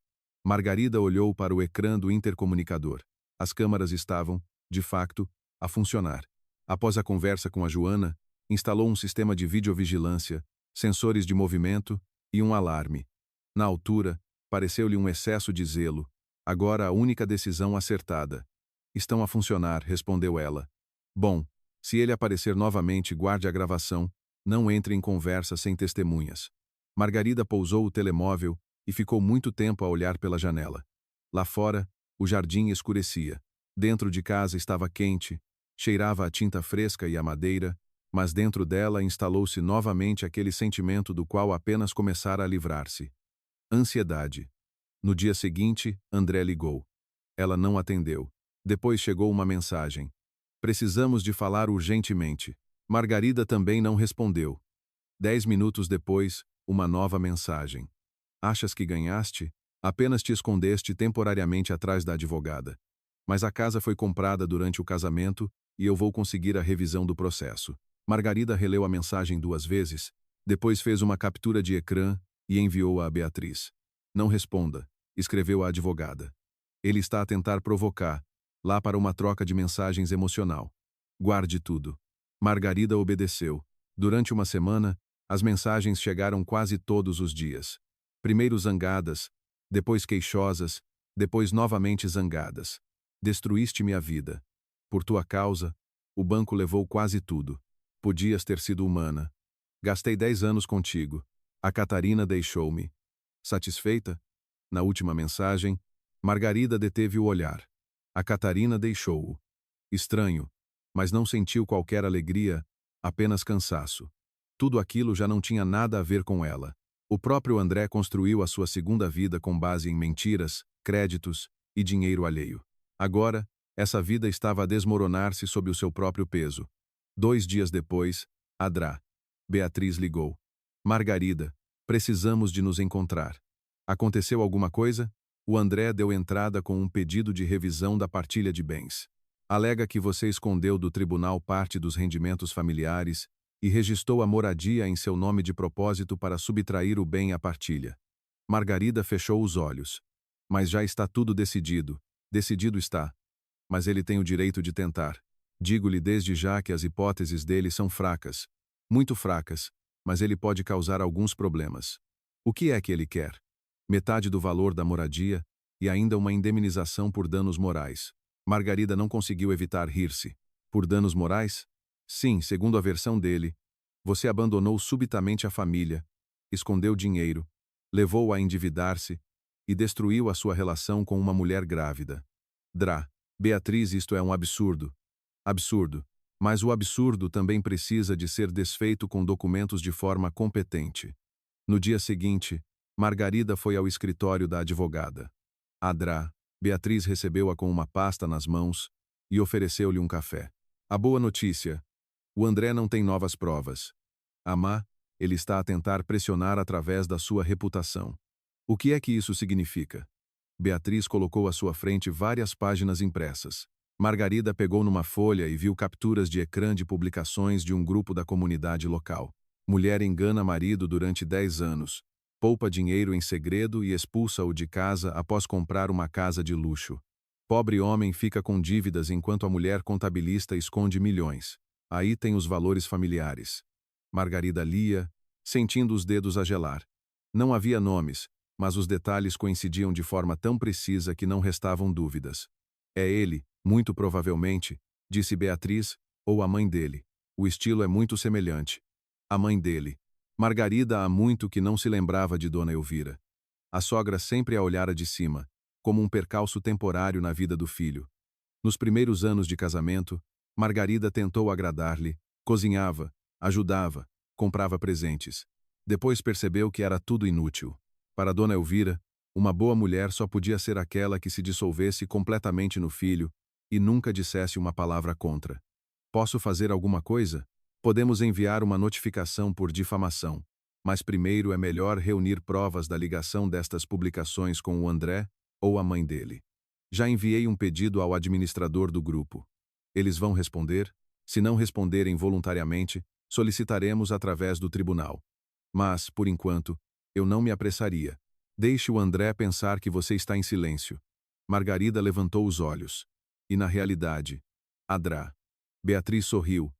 Margarida olhou para o ecrã do intercomunicador. As câmaras estavam, de facto, a funcionar. Após a conversa com a Joana, instalou um sistema de videovigilância, sensores de movimento e um alarme. Na altura, pareceu-lhe um excesso de zelo. Agora a única decisão acertada. Estão a funcionar, respondeu ela. Bom, se ele aparecer novamente, guarde a gravação, não entre em conversa sem testemunhas. Margarida pousou o telemóvel e ficou muito tempo a olhar pela janela. Lá fora, o jardim escurecia. Dentro de casa estava quente, cheirava a tinta fresca e a madeira, mas dentro dela instalou-se novamente aquele sentimento do qual apenas começara a livrar-se. Ansiedade. No dia seguinte, André ligou. Ela não atendeu. Depois chegou uma mensagem. Precisamos de falar urgentemente. Margarida também não respondeu. 10 minutos depois, uma nova mensagem. Achas que ganhaste? Apenas te escondeste temporariamente atrás da advogada. Mas a casa foi comprada durante o casamento e eu vou conseguir a revisão do processo. Margarida releu a mensagem 2 vezes, depois fez uma captura de ecrã e enviou-a a Beatriz. Não responda, escreveu a advogada. Ele está a tentar provocar, lá para uma troca de mensagens emocional. Guarde tudo. Margarida obedeceu. Durante uma semana, as mensagens chegaram quase todos os dias. Primeiro zangadas, depois queixosas, depois novamente zangadas. Destruíste-me a vida. Por tua causa, o banco levou quase tudo. Podias ter sido humana. Gastei 10 anos contigo. A Catarina deixou-me. Satisfeita? Na última mensagem, Margarida deteve o olhar. A Catarina deixou-o. Estranho, mas não sentiu qualquer alegria, apenas cansaço. Tudo aquilo já não tinha nada a ver com ela. O próprio André construiu a sua segunda vida com base em mentiras, créditos e dinheiro alheio. Agora, essa vida estava a desmoronar-se sob o seu próprio peso. 2 dias depois, a Dra. Beatriz ligou. Margarida, precisamos de nos encontrar. Aconteceu alguma coisa? O André deu entrada com um pedido de revisão da partilha de bens. Alega que você escondeu do tribunal parte dos rendimentos familiares e registrou a moradia em seu nome de propósito para subtrair o bem à partilha. Margarida fechou os olhos. Mas já está tudo decidido. Decidido está. Mas ele tem o direito de tentar. Digo-lhe desde já que as hipóteses dele são fracas. Muito fracas, mas ele pode causar alguns problemas. O que é que ele quer? Metade do valor da moradia e ainda uma indemnização por danos morais. Margarida não conseguiu evitar rir-se. Por danos morais? Sim, segundo a versão dele, você abandonou subitamente a família, escondeu dinheiro, levou-a a endividar-se e destruiu a sua relação com uma mulher grávida. Dra. Beatriz, isto é um absurdo. Absurdo. Mas o absurdo também precisa de ser desfeito com documentos de forma competente. No dia seguinte, Margarida foi ao escritório da advogada. A Dra. Beatriz recebeu-a com uma pasta nas mãos e ofereceu-lhe um café. A boa notícia: o André não tem novas provas. A má, ele está a tentar pressionar através da sua reputação. O que é que isso significa? Beatriz colocou à sua frente várias páginas impressas. Margarida pegou numa folha e viu capturas de ecrã de publicações de um grupo da comunidade local. Mulher engana marido durante 10 anos. Poupa dinheiro em segredo e expulsa-o de casa após comprar uma casa de luxo. Pobre homem fica com dívidas enquanto a mulher contabilista esconde milhões. Aí tem os valores familiares. Margarida lia, sentindo os dedos a gelar. Não havia nomes, mas os detalhes coincidiam de forma tão precisa que não restavam dúvidas. É ele, muito provavelmente, disse Beatriz, ou a mãe dele. O estilo é muito semelhante. A mãe dele. Margarida há muito que não se lembrava de Dona Elvira. A sogra sempre a olhara de cima, como um percalço temporário na vida do filho. Nos primeiros anos de casamento, Margarida tentou agradar-lhe, cozinhava, ajudava, comprava presentes. Depois percebeu que era tudo inútil. Para Dona Elvira, uma boa mulher só podia ser aquela que se dissolvesse completamente no filho e nunca dissesse uma palavra contra. Posso fazer alguma coisa? Podemos enviar uma notificação por difamação, mas primeiro é melhor reunir provas da ligação destas publicações com o André ou a mãe dele. Já enviei um pedido ao administrador do grupo. Eles vão responder? Se não responderem voluntariamente, solicitaremos através do tribunal. Mas, por enquanto, eu não me apressaria. Deixe o André pensar que você está em silêncio. Margarida levantou os olhos. E na realidade, Adrá. Beatriz sorriu.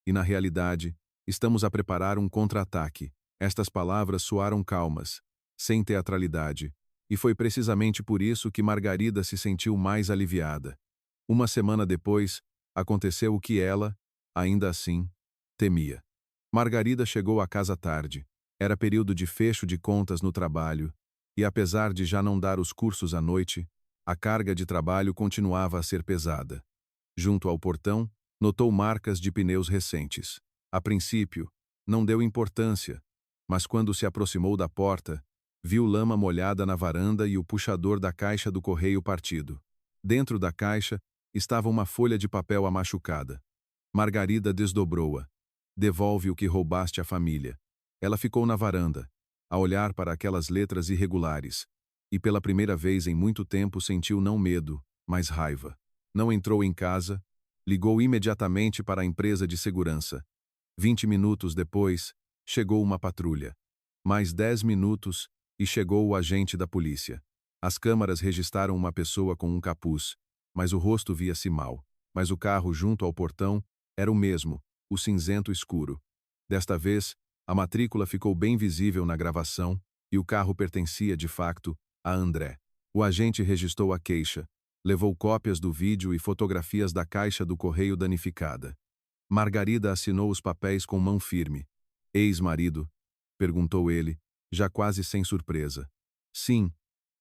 E na realidade, estamos a preparar um contra-ataque. Estas palavras soaram calmas, sem teatralidade, e foi precisamente por isso que Margarida se sentiu mais aliviada. Uma semana depois, aconteceu o que ela, ainda assim, temia. Margarida chegou à casa tarde. Era período de fecho de contas no trabalho, e apesar de já não dar os cursos à noite, a carga de trabalho continuava a ser pesada. Junto ao portão, notou marcas de pneus recentes. A princípio, não deu importância, mas quando se aproximou da porta, viu lama molhada na varanda e o puxador da caixa do correio partido. Dentro da caixa estava uma folha de papel amachucada. Margarida desdobrou-a. Devolve o que roubaste à família. Ela ficou na varanda, a olhar para aquelas letras irregulares, e pela primeira vez em muito tempo sentiu não medo, mas raiva. Não entrou em casa, ligou imediatamente para a empresa de segurança. 20 minutos depois, chegou uma patrulha. Mais 10 minutos, e chegou o agente da polícia. As câmaras registraram uma pessoa com um capuz, mas o rosto via-se mal. Mas o carro junto ao portão era o mesmo, o cinzento escuro. Desta vez, a matrícula ficou bem visível na gravação e o carro pertencia, de facto, a André. O agente registrou a queixa, levou cópias do vídeo e fotografias da caixa do correio danificada. Margarida assinou os papéis com mão firme. Ex-marido? Perguntou ele, já quase sem surpresa. Sim,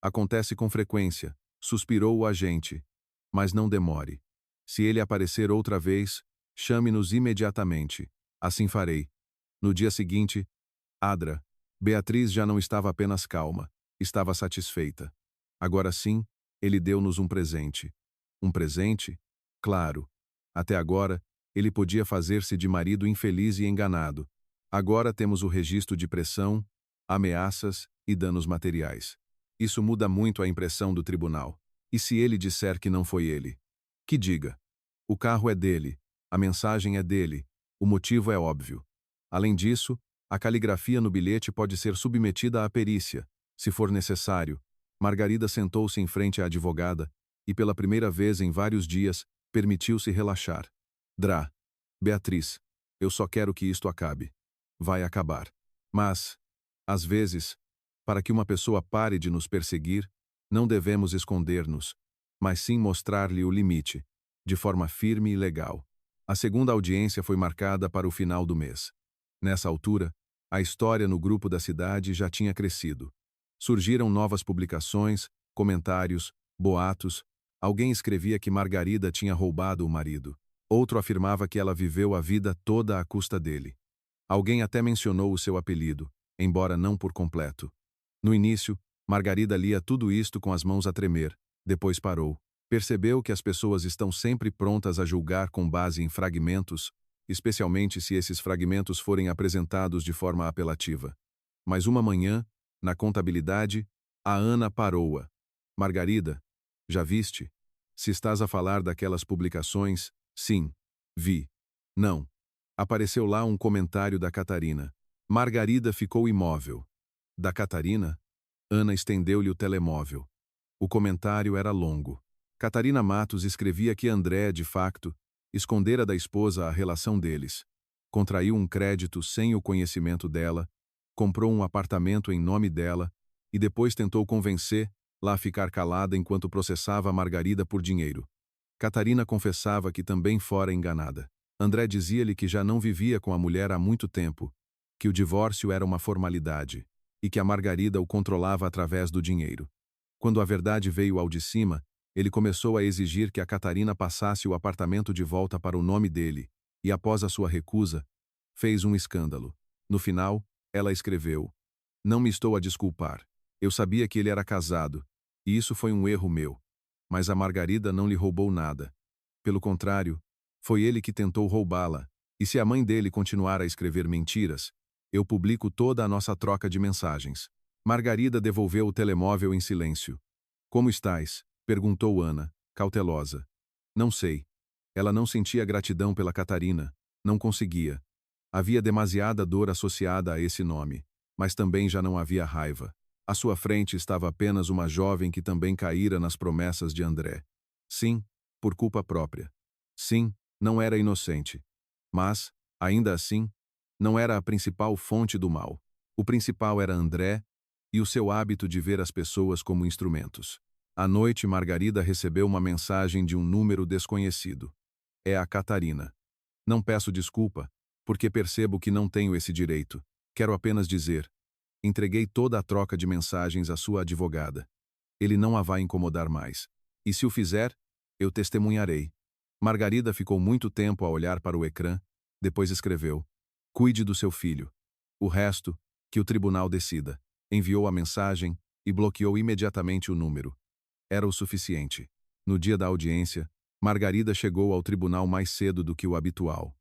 acontece com frequência, suspirou o agente. Mas não demore. Se ele aparecer outra vez, chame-nos imediatamente. Assim farei. No dia seguinte, Adra, Beatriz já não estava apenas calma, estava satisfeita. Agora sim, ele deu-nos um presente. Um presente? Claro. Até agora, ele podia fazer-se de marido infeliz e enganado. Agora temos o registro de pressão, ameaças e danos materiais. Isso muda muito a impressão do tribunal. E se ele disser que não foi ele? Que diga. O carro é dele, a mensagem é dele, o motivo é óbvio. Além disso, a caligrafia no bilhete pode ser submetida à perícia, se for necessário. Margarida sentou-se em frente à advogada e, pela primeira vez em vários dias, permitiu-se relaxar. Drá, Beatriz, eu só quero que isto acabe. Vai acabar. Mas, às vezes, para que uma pessoa pare de nos perseguir, não devemos esconder-nos, mas sim mostrar-lhe o limite, de forma firme e legal. A segunda audiência foi marcada para o final do mês. Nessa altura, a história no grupo da cidade já tinha crescido. Surgiram novas publicações, comentários, boatos. Alguém escrevia que Margarida tinha roubado o marido. Outro afirmava que ela viveu a vida toda à custa dele. Alguém até mencionou o seu apelido, embora não por completo. No início, Margarida lia tudo isto com as mãos a tremer. Depois parou. Percebeu que as pessoas estão sempre prontas a julgar com base em fragmentos, especialmente se esses fragmentos forem apresentados de forma apelativa. Mas uma manhã, na contabilidade, a Ana parou-a. Margarida, já viste? Se estás a falar daquelas publicações, sim. Vi. Não. Apareceu lá um comentário da Catarina. Margarida ficou imóvel. Da Catarina? Ana estendeu-lhe o telemóvel. O comentário era longo. Catarina Matos escrevia que André, de facto, escondera da esposa a relação deles. Contraiu um crédito sem o conhecimento dela, comprou um apartamento em nome dela e depois tentou convencê-la a ficar calada enquanto processava a Margarida por dinheiro. Catarina confessava que também fora enganada. André dizia-lhe que já não vivia com a mulher há muito tempo, que o divórcio era uma formalidade e que a Margarida o controlava através do dinheiro. Quando a verdade veio ao de cima, ele começou a exigir que a Catarina passasse o apartamento de volta para o nome dele, e após a sua recusa, fez um escândalo. No final, ela escreveu: "Não me estou a desculpar. Eu sabia que ele era casado, e isso foi um erro meu. Mas a Margarida não lhe roubou nada. Pelo contrário, foi ele que tentou roubá-la, e se a mãe dele continuar a escrever mentiras, eu publico toda a nossa troca de mensagens." Margarida devolveu o telemóvel em silêncio. "Como estás?" perguntou Ana, cautelosa. "Não sei." Ela não sentia gratidão pela Catarina, não conseguia. Havia demasiada dor associada a esse nome, mas também já não havia raiva. À sua frente estava apenas uma jovem que também caíra nas promessas de André. Sim, por culpa própria. Sim, não era inocente. Mas, ainda assim, não era a principal fonte do mal. O principal era André e o seu hábito de ver as pessoas como instrumentos. À noite, Margarida recebeu uma mensagem de um número desconhecido. É a Catarina. "Não peço desculpa, porque percebo que não tenho esse direito. Quero apenas dizer: entreguei toda a troca de mensagens à sua advogada. Ele não a vai incomodar mais. E se o fizer, eu testemunharei." Margarida ficou muito tempo a olhar para o ecrã, depois escreveu: "Cuide do seu filho. O resto, que o tribunal decida." Enviou a mensagem e bloqueou imediatamente o número. Era o suficiente. No dia da audiência, Margarida chegou ao tribunal mais cedo do que o habitual.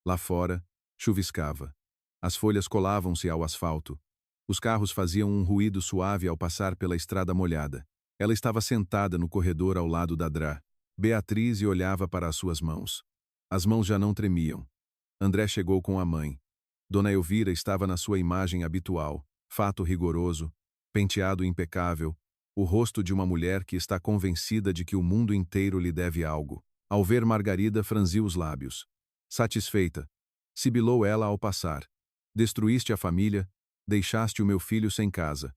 Lá fora, chuviscava. As folhas colavam-se ao asfalto. Os carros faziam um ruído suave ao passar pela estrada molhada. Ela estava sentada no corredor ao lado da Drá, Beatriz, e olhava para as suas mãos. As mãos já não tremiam. André chegou com a mãe. Dona Elvira estava na sua imagem habitual, fato rigoroso, penteado impecável, o rosto de uma mulher que está convencida de que o mundo inteiro lhe deve algo. Ao ver Margarida, franziu os lábios. "Satisfeita?" sibilou ela ao passar. "Destruíste a família, deixaste o meu filho sem casa."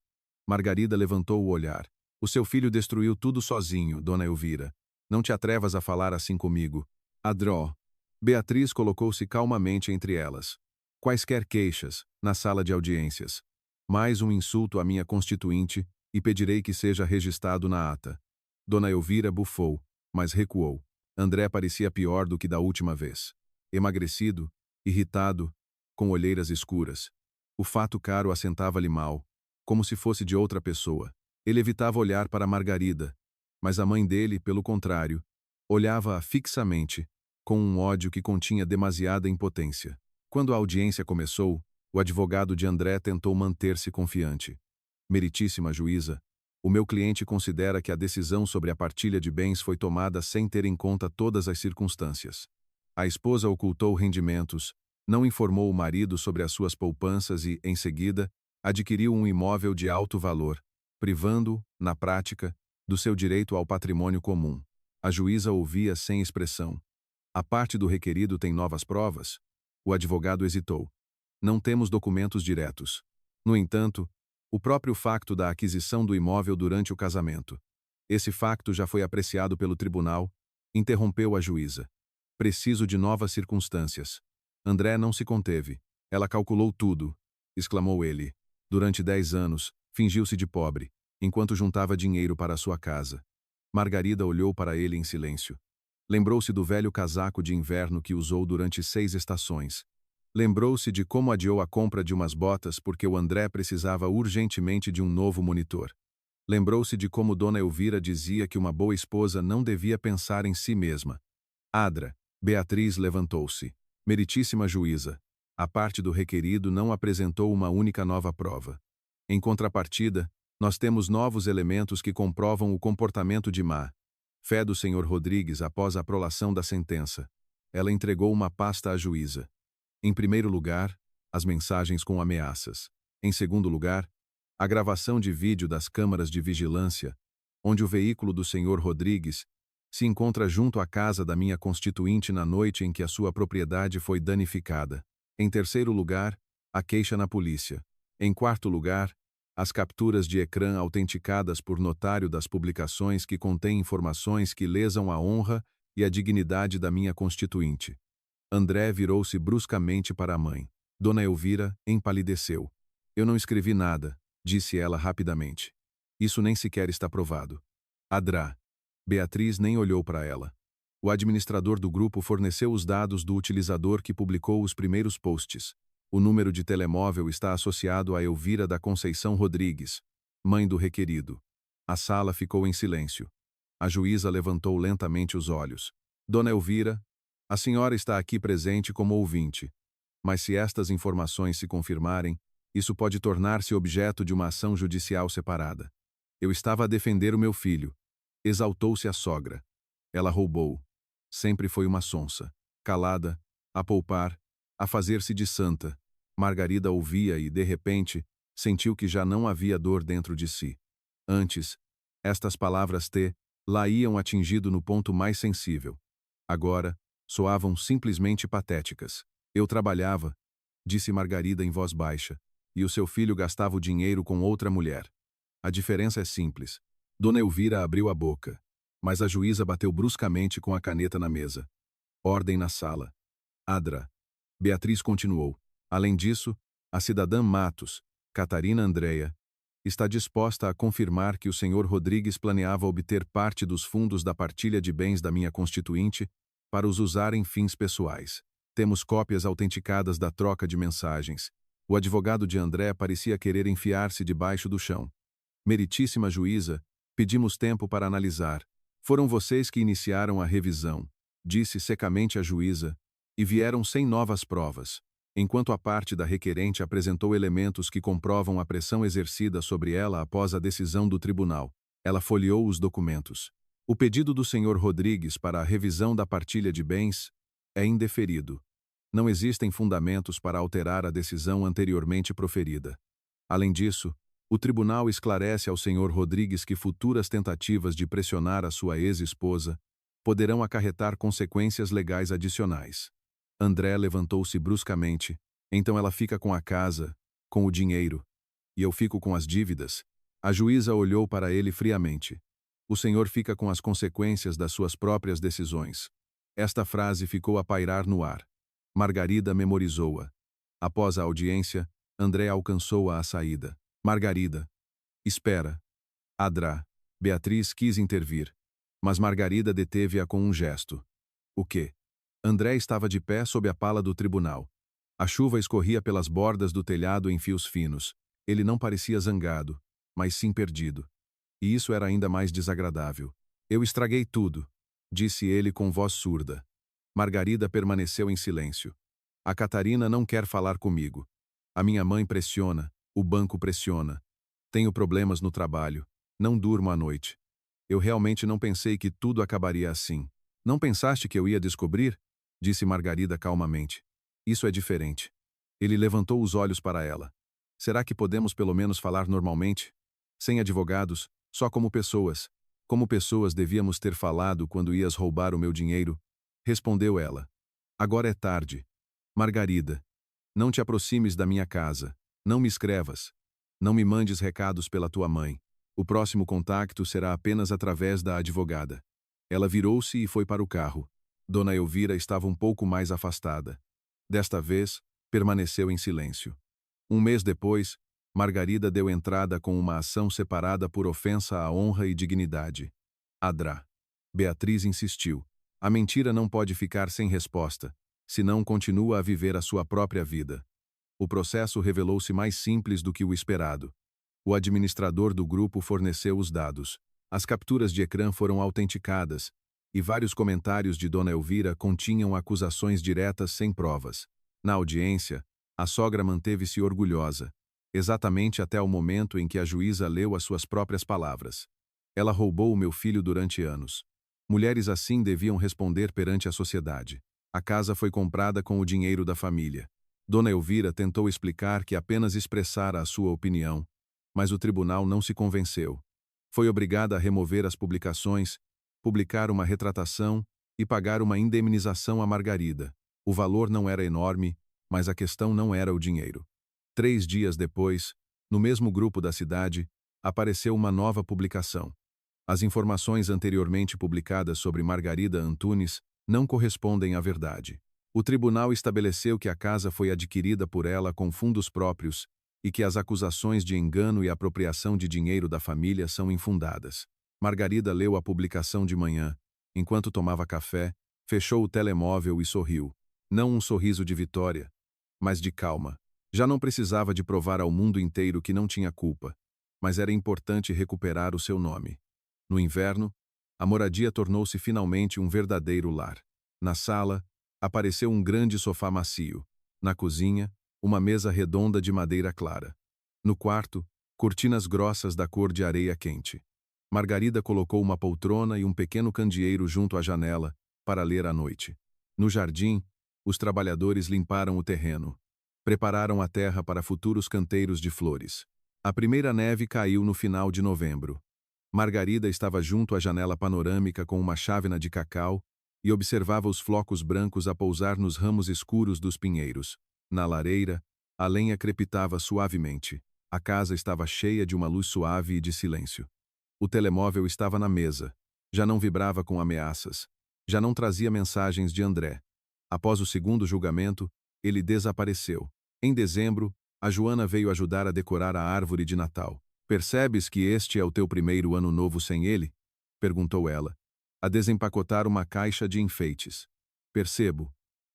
Margarida levantou o olhar. "O seu filho destruiu tudo sozinho, Dona Elvira. Não te atrevas a falar assim comigo." "Adró." Beatriz colocou-se calmamente entre elas. "Quaisquer queixas, na sala de audiências. Mais um insulto à minha constituinte, e pedirei que seja registrado na ata." Dona Elvira bufou, mas recuou. André parecia pior do que da última vez. Emagrecido, irritado, com olheiras escuras. O fato caro assentava-lhe mal, como se fosse de outra pessoa. Ele evitava olhar para Margarida, mas a mãe dele, pelo contrário, olhava-a fixamente, com um ódio que continha demasiada impotência. Quando a audiência começou, o advogado de André tentou manter-se confiante. "Meritíssima juíza, o meu cliente considera que a decisão sobre a partilha de bens foi tomada sem ter em conta todas as circunstâncias. A esposa ocultou rendimentos, não informou o marido sobre as suas poupanças e, em seguida, adquiriu um imóvel de alto valor, privando-o, na prática, do seu direito ao patrimônio comum." A juíza ouvia sem expressão. "A parte do requerido tem novas provas?" O advogado hesitou. "Não temos documentos diretos. No entanto, o próprio facto da aquisição do imóvel durante o casamento. Esse facto já foi apreciado pelo tribunal", interrompeu a juíza. "Preciso de novas circunstâncias." André não se conteve. "Ela calculou tudo", exclamou ele. "Durante 10 anos, fingiu-se de pobre, enquanto juntava dinheiro para a sua casa." Margarida olhou para ele em silêncio. Lembrou-se do velho casaco de inverno que usou durante 6 estações. Lembrou-se de como adiou a compra de umas botas porque o André precisava urgentemente de um novo monitor. Lembrou-se de como Dona Elvira dizia que uma boa esposa não devia pensar em si mesma. "Adra." Beatriz levantou-se. "Meritíssima juíza, a parte do requerido não apresentou uma única nova prova. Em contrapartida, nós temos novos elementos que comprovam o comportamento de Má." Fé do Sr. Rodrigues após a aprovação da sentença. Ela entregou uma pasta à juíza. Em primeiro lugar, as mensagens com ameaças. Em segundo lugar, a gravação de vídeo das câmaras de vigilância, onde o veículo do Sr. Rodrigues se encontra junto à casa da minha constituinte na noite em que a sua propriedade foi danificada. Em terceiro lugar, a queixa na polícia. Em quarto lugar, as capturas de ecrã autenticadas por notário das publicações que contêm informações que lesam a honra e a dignidade da minha constituinte. André virou-se bruscamente para a mãe. Dona Elvira empalideceu. Eu não escrevi nada, disse ela rapidamente. Isso nem sequer está provado. Adrá. Beatriz nem olhou para ela. O administrador do grupo forneceu os dados do utilizador que publicou os primeiros posts. O número de telemóvel está associado a Elvira da Conceição Rodrigues, mãe do requerido. A sala ficou em silêncio. A juíza levantou lentamente os olhos. Dona Elvira, a senhora está aqui presente como ouvinte. Mas se estas informações se confirmarem, isso pode tornar-se objeto de uma ação judicial separada. Eu estava a defender o meu filho. Exaltou-se a sogra. Ela roubou. Sempre foi uma sonsa. Calada, a poupar, a fazer-se de santa. Margarida ouvia e, de repente, sentiu que já não havia dor dentro de si. Antes, estas palavras lá iam atingido no ponto mais sensível. Agora, soavam simplesmente patéticas. Eu trabalhava, disse Margarida em voz baixa, e o seu filho gastava o dinheiro com outra mulher. A diferença é simples. Dona Elvira abriu a boca, mas a juíza bateu bruscamente com a caneta na mesa. Ordem na sala. Adra. Beatriz continuou. Além disso, a cidadã Matos, Catarina Andréia, está disposta a confirmar que o Sr. Rodrigues planeava obter parte dos fundos da partilha de bens da minha constituinte para os usar em fins pessoais. Temos cópias autenticadas da troca de mensagens. O advogado de André parecia querer enfiar-se debaixo do chão. Meritíssima juíza, pedimos tempo para analisar. Foram vocês que iniciaram a revisão, disse secamente a juíza, e vieram sem novas provas. Enquanto a parte da requerente apresentou elementos que comprovam a pressão exercida sobre ela após a decisão do tribunal, ela folheou os documentos. O pedido do Sr. Rodrigues para a revisão da partilha de bens é indeferido. Não existem fundamentos para alterar a decisão anteriormente proferida. Além disso, o tribunal esclarece ao Sr. Rodrigues que futuras tentativas de pressionar a sua ex-esposa poderão acarretar consequências legais adicionais. André levantou-se bruscamente. Então ela fica com a casa, com o dinheiro. E eu fico com as dívidas. A juíza olhou para ele friamente. O senhor fica com as consequências das suas próprias decisões. Esta frase ficou a pairar no ar. Margarida memorizou-a. Após a audiência, André alcançou-a à saída. Margarida. Espera. Adrá. Beatriz quis intervir. Mas Margarida deteve-a com um gesto. O quê? André estava de pé sob a pala do tribunal. A chuva escorria pelas bordas do telhado em fios finos. Ele não parecia zangado, mas sim perdido. E isso era ainda mais desagradável. Eu estraguei tudo, disse ele com voz surda. Margarida permaneceu em silêncio. A Catarina não quer falar comigo. A minha mãe pressiona, o banco pressiona. Tenho problemas no trabalho, não durmo à noite. Eu realmente não pensei que tudo acabaria assim. Não pensaste que eu ia descobrir? Disse Margarida calmamente. Isso é diferente. Ele levantou os olhos para ela. Será que podemos pelo menos falar normalmente? Sem advogados, só como pessoas. Como pessoas devíamos ter falado quando ias roubar o meu dinheiro? Respondeu ela. Agora é tarde. Margarida, não te aproximes da minha casa. Não me escrevas. Não me mandes recados pela tua mãe. O próximo contacto será apenas através da advogada. Ela virou-se e foi para o carro. Dona Elvira estava um pouco mais afastada. Desta vez, permaneceu em silêncio. Um mês depois, Margarida deu entrada com uma ação separada por ofensa à honra e dignidade. Adrá. Beatriz insistiu. A mentira não pode ficar sem resposta, senão continua a viver a sua própria vida. O processo revelou-se mais simples do que o esperado. O administrador do grupo forneceu os dados. As capturas de ecrã foram autenticadas, e vários comentários de Dona Elvira continham acusações diretas sem provas. Na audiência, a sogra manteve-se orgulhosa, exatamente até o momento em que a juíza leu as suas próprias palavras. Ela roubou o meu filho durante anos. Mulheres assim deviam responder perante a sociedade. A casa foi comprada com o dinheiro da família. Dona Elvira tentou explicar que apenas expressara a sua opinião, mas o tribunal não se convenceu. Foi obrigada a remover as publicações, publicar uma retratação e pagar uma indemnização a Margarida. O valor não era enorme, mas a questão não era o dinheiro. 3 dias depois, no mesmo grupo da cidade, apareceu uma nova publicação. As informações anteriormente publicadas sobre Margarida Antunes não correspondem à verdade. O tribunal estabeleceu que a casa foi adquirida por ela com fundos próprios e que as acusações de engano e apropriação de dinheiro da família são infundadas. Margarida leu a publicação de manhã, enquanto tomava café, fechou o telemóvel e sorriu. Não um sorriso de vitória, mas de calma. Já não precisava de provar ao mundo inteiro que não tinha culpa, mas era importante recuperar o seu nome. No inverno, a moradia tornou-se finalmente um verdadeiro lar. Na sala, apareceu um grande sofá macio. Na cozinha, uma mesa redonda de madeira clara. No quarto, cortinas grossas da cor de areia quente. Margarida colocou uma poltrona e um pequeno candeeiro junto à janela para ler à noite. No jardim, os trabalhadores limparam o terreno. Prepararam a terra para futuros canteiros de flores. A primeira neve caiu no final de novembro. Margarida estava junto à janela panorâmica com uma chávena de cacau e observava os flocos brancos a pousar nos ramos escuros dos pinheiros. Na lareira, a lenha crepitava suavemente. A casa estava cheia de uma luz suave e de silêncio. O telemóvel estava na mesa. Já não vibrava com ameaças. Já não trazia mensagens de André. Após o segundo julgamento, ele desapareceu. Em dezembro, a Joana veio ajudar a decorar a árvore de Natal. Percebes que este é o teu primeiro ano novo sem ele? Perguntou ela, a desempacotar uma caixa de enfeites. Percebo.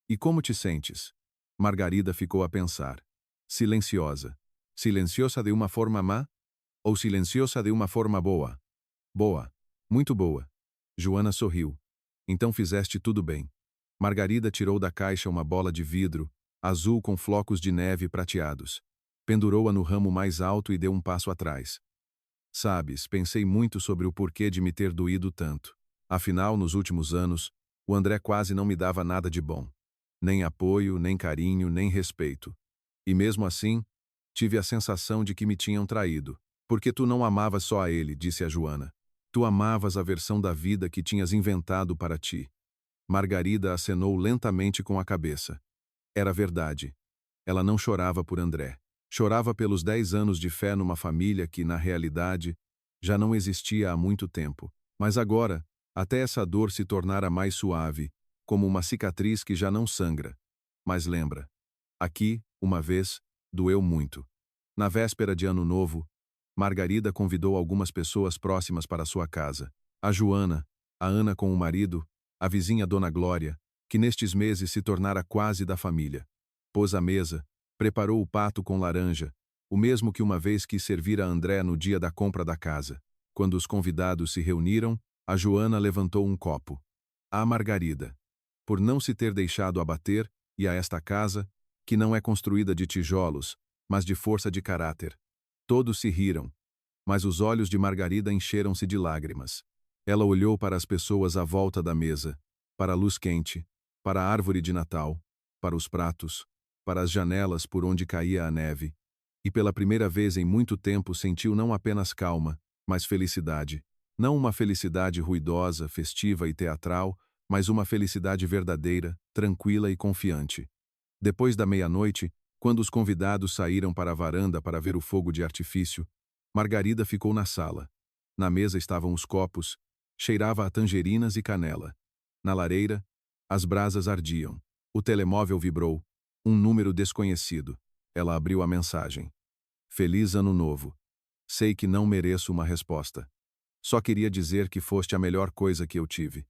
E como te sentes? Margarida ficou a pensar. Silenciosa. Silenciosa de uma forma má? Ou silenciosa de uma forma boa? Boa. Muito boa. Joana sorriu. Então fizeste tudo bem. Margarida tirou da caixa uma bola de vidro, azul com flocos de neve prateados. Pendurou-a no ramo mais alto e deu um passo atrás. Sabes, pensei muito sobre o porquê de me ter doído tanto. Afinal, nos últimos anos, o André quase não me dava nada de bom. Nem apoio, nem carinho, nem respeito. E mesmo assim, tive a sensação de que me tinham traído. Porque tu não amavas só a ele, disse a Joana. Tu amavas a versão da vida que tinhas inventado para ti. Margarida acenou lentamente com a cabeça. Era verdade. Ela não chorava por André. Chorava pelos 10 anos de fé numa família que, na realidade, já não existia há muito tempo. Mas agora, até essa dor se tornara mais suave, como uma cicatriz que já não sangra. Mas lembra. Aqui, uma vez, doeu muito. Na véspera de Ano Novo, Margarida convidou algumas pessoas próximas para sua casa. A Joana, a Ana com o marido, a vizinha Dona Glória, que nestes meses se tornara quase da família. Pôs a mesa, preparou o pato com laranja, o mesmo que uma vez quis servir a André no dia da compra da casa. Quando os convidados se reuniram, a Joana levantou um copo. À Margarida, por não se ter deixado abater, e a esta casa, que não é construída de tijolos, mas de força de caráter. Todos se riram, mas os olhos de Margarida encheram-se de lágrimas. Ela olhou para as pessoas à volta da mesa, para a luz quente, para a árvore de Natal, para os pratos, para as janelas por onde caía a neve, e pela primeira vez em muito tempo sentiu não apenas calma, mas felicidade. Não uma felicidade ruidosa, festiva e teatral, mas uma felicidade verdadeira, tranquila e confiante. Depois da meia-noite, quando os convidados saíram para a varanda para ver o fogo de artifício, Margarida ficou na sala. Na mesa estavam os copos, cheirava a tangerinas e canela. Na lareira, as brasas ardiam. O telemóvel vibrou. Um número desconhecido. Ela abriu a mensagem. Feliz Ano Novo. Sei que não mereço uma resposta. Só queria dizer que foste a melhor coisa que eu tive.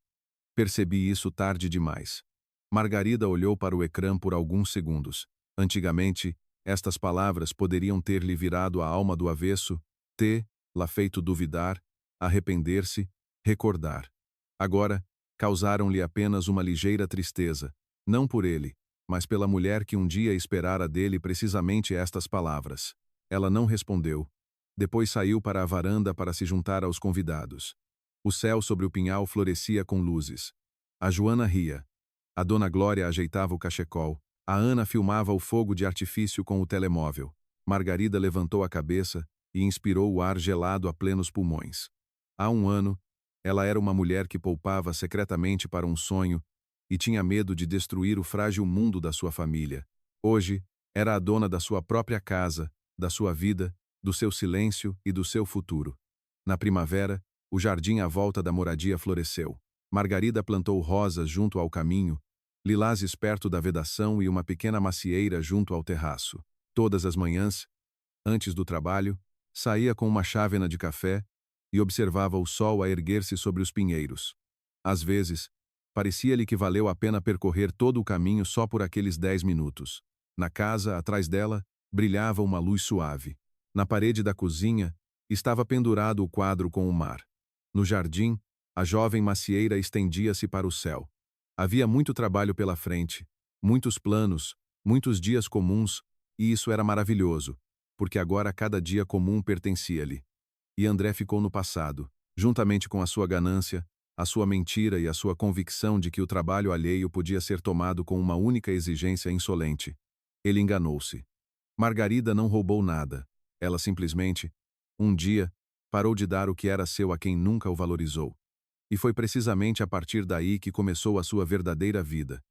Percebi isso tarde demais. Margarida olhou para o ecrã por alguns segundos. Antigamente, estas palavras poderiam ter-lhe virado a alma do avesso, lá feito duvidar, arrepender-se, recordar. Agora, causaram-lhe apenas uma ligeira tristeza, não por ele, mas pela mulher que um dia esperara dele precisamente estas palavras. Ela não respondeu. Depois saiu para a varanda para se juntar aos convidados. O céu sobre o pinhal florescia com luzes. A Joana ria. A dona Glória ajeitava o cachecol. A Ana filmava o fogo de artifício com o telemóvel. Margarida levantou a cabeça e inspirou o ar gelado a plenos pulmões. Há um ano, ela era uma mulher que poupava secretamente para um sonho e tinha medo de destruir o frágil mundo da sua família. Hoje, era a dona da sua própria casa, da sua vida, do seu silêncio e do seu futuro. Na primavera, o jardim à volta da moradia floresceu. Margarida plantou rosas junto ao caminho, lilazes perto da vedação e uma pequena macieira junto ao terraço. Todas as manhãs, antes do trabalho, saía com uma chávena de café e observava o sol a erguer-se sobre os pinheiros. Às vezes, parecia-lhe que valeu a pena percorrer todo o caminho só por aqueles 10 minutos. Na casa, atrás dela, brilhava uma luz suave. Na parede da cozinha, estava pendurado o quadro com o mar. No jardim, a jovem macieira estendia-se para o céu. Havia muito trabalho pela frente, muitos planos, muitos dias comuns, e isso era maravilhoso, porque agora cada dia comum pertencia-lhe. E André ficou no passado, juntamente com a sua ganância, a sua mentira e a sua convicção de que o trabalho alheio podia ser tomado com uma única exigência insolente. Ele enganou-se. Margarida não roubou nada. Ela simplesmente, um dia, parou de dar o que era seu a quem nunca o valorizou. E foi precisamente a partir daí que começou a sua verdadeira vida.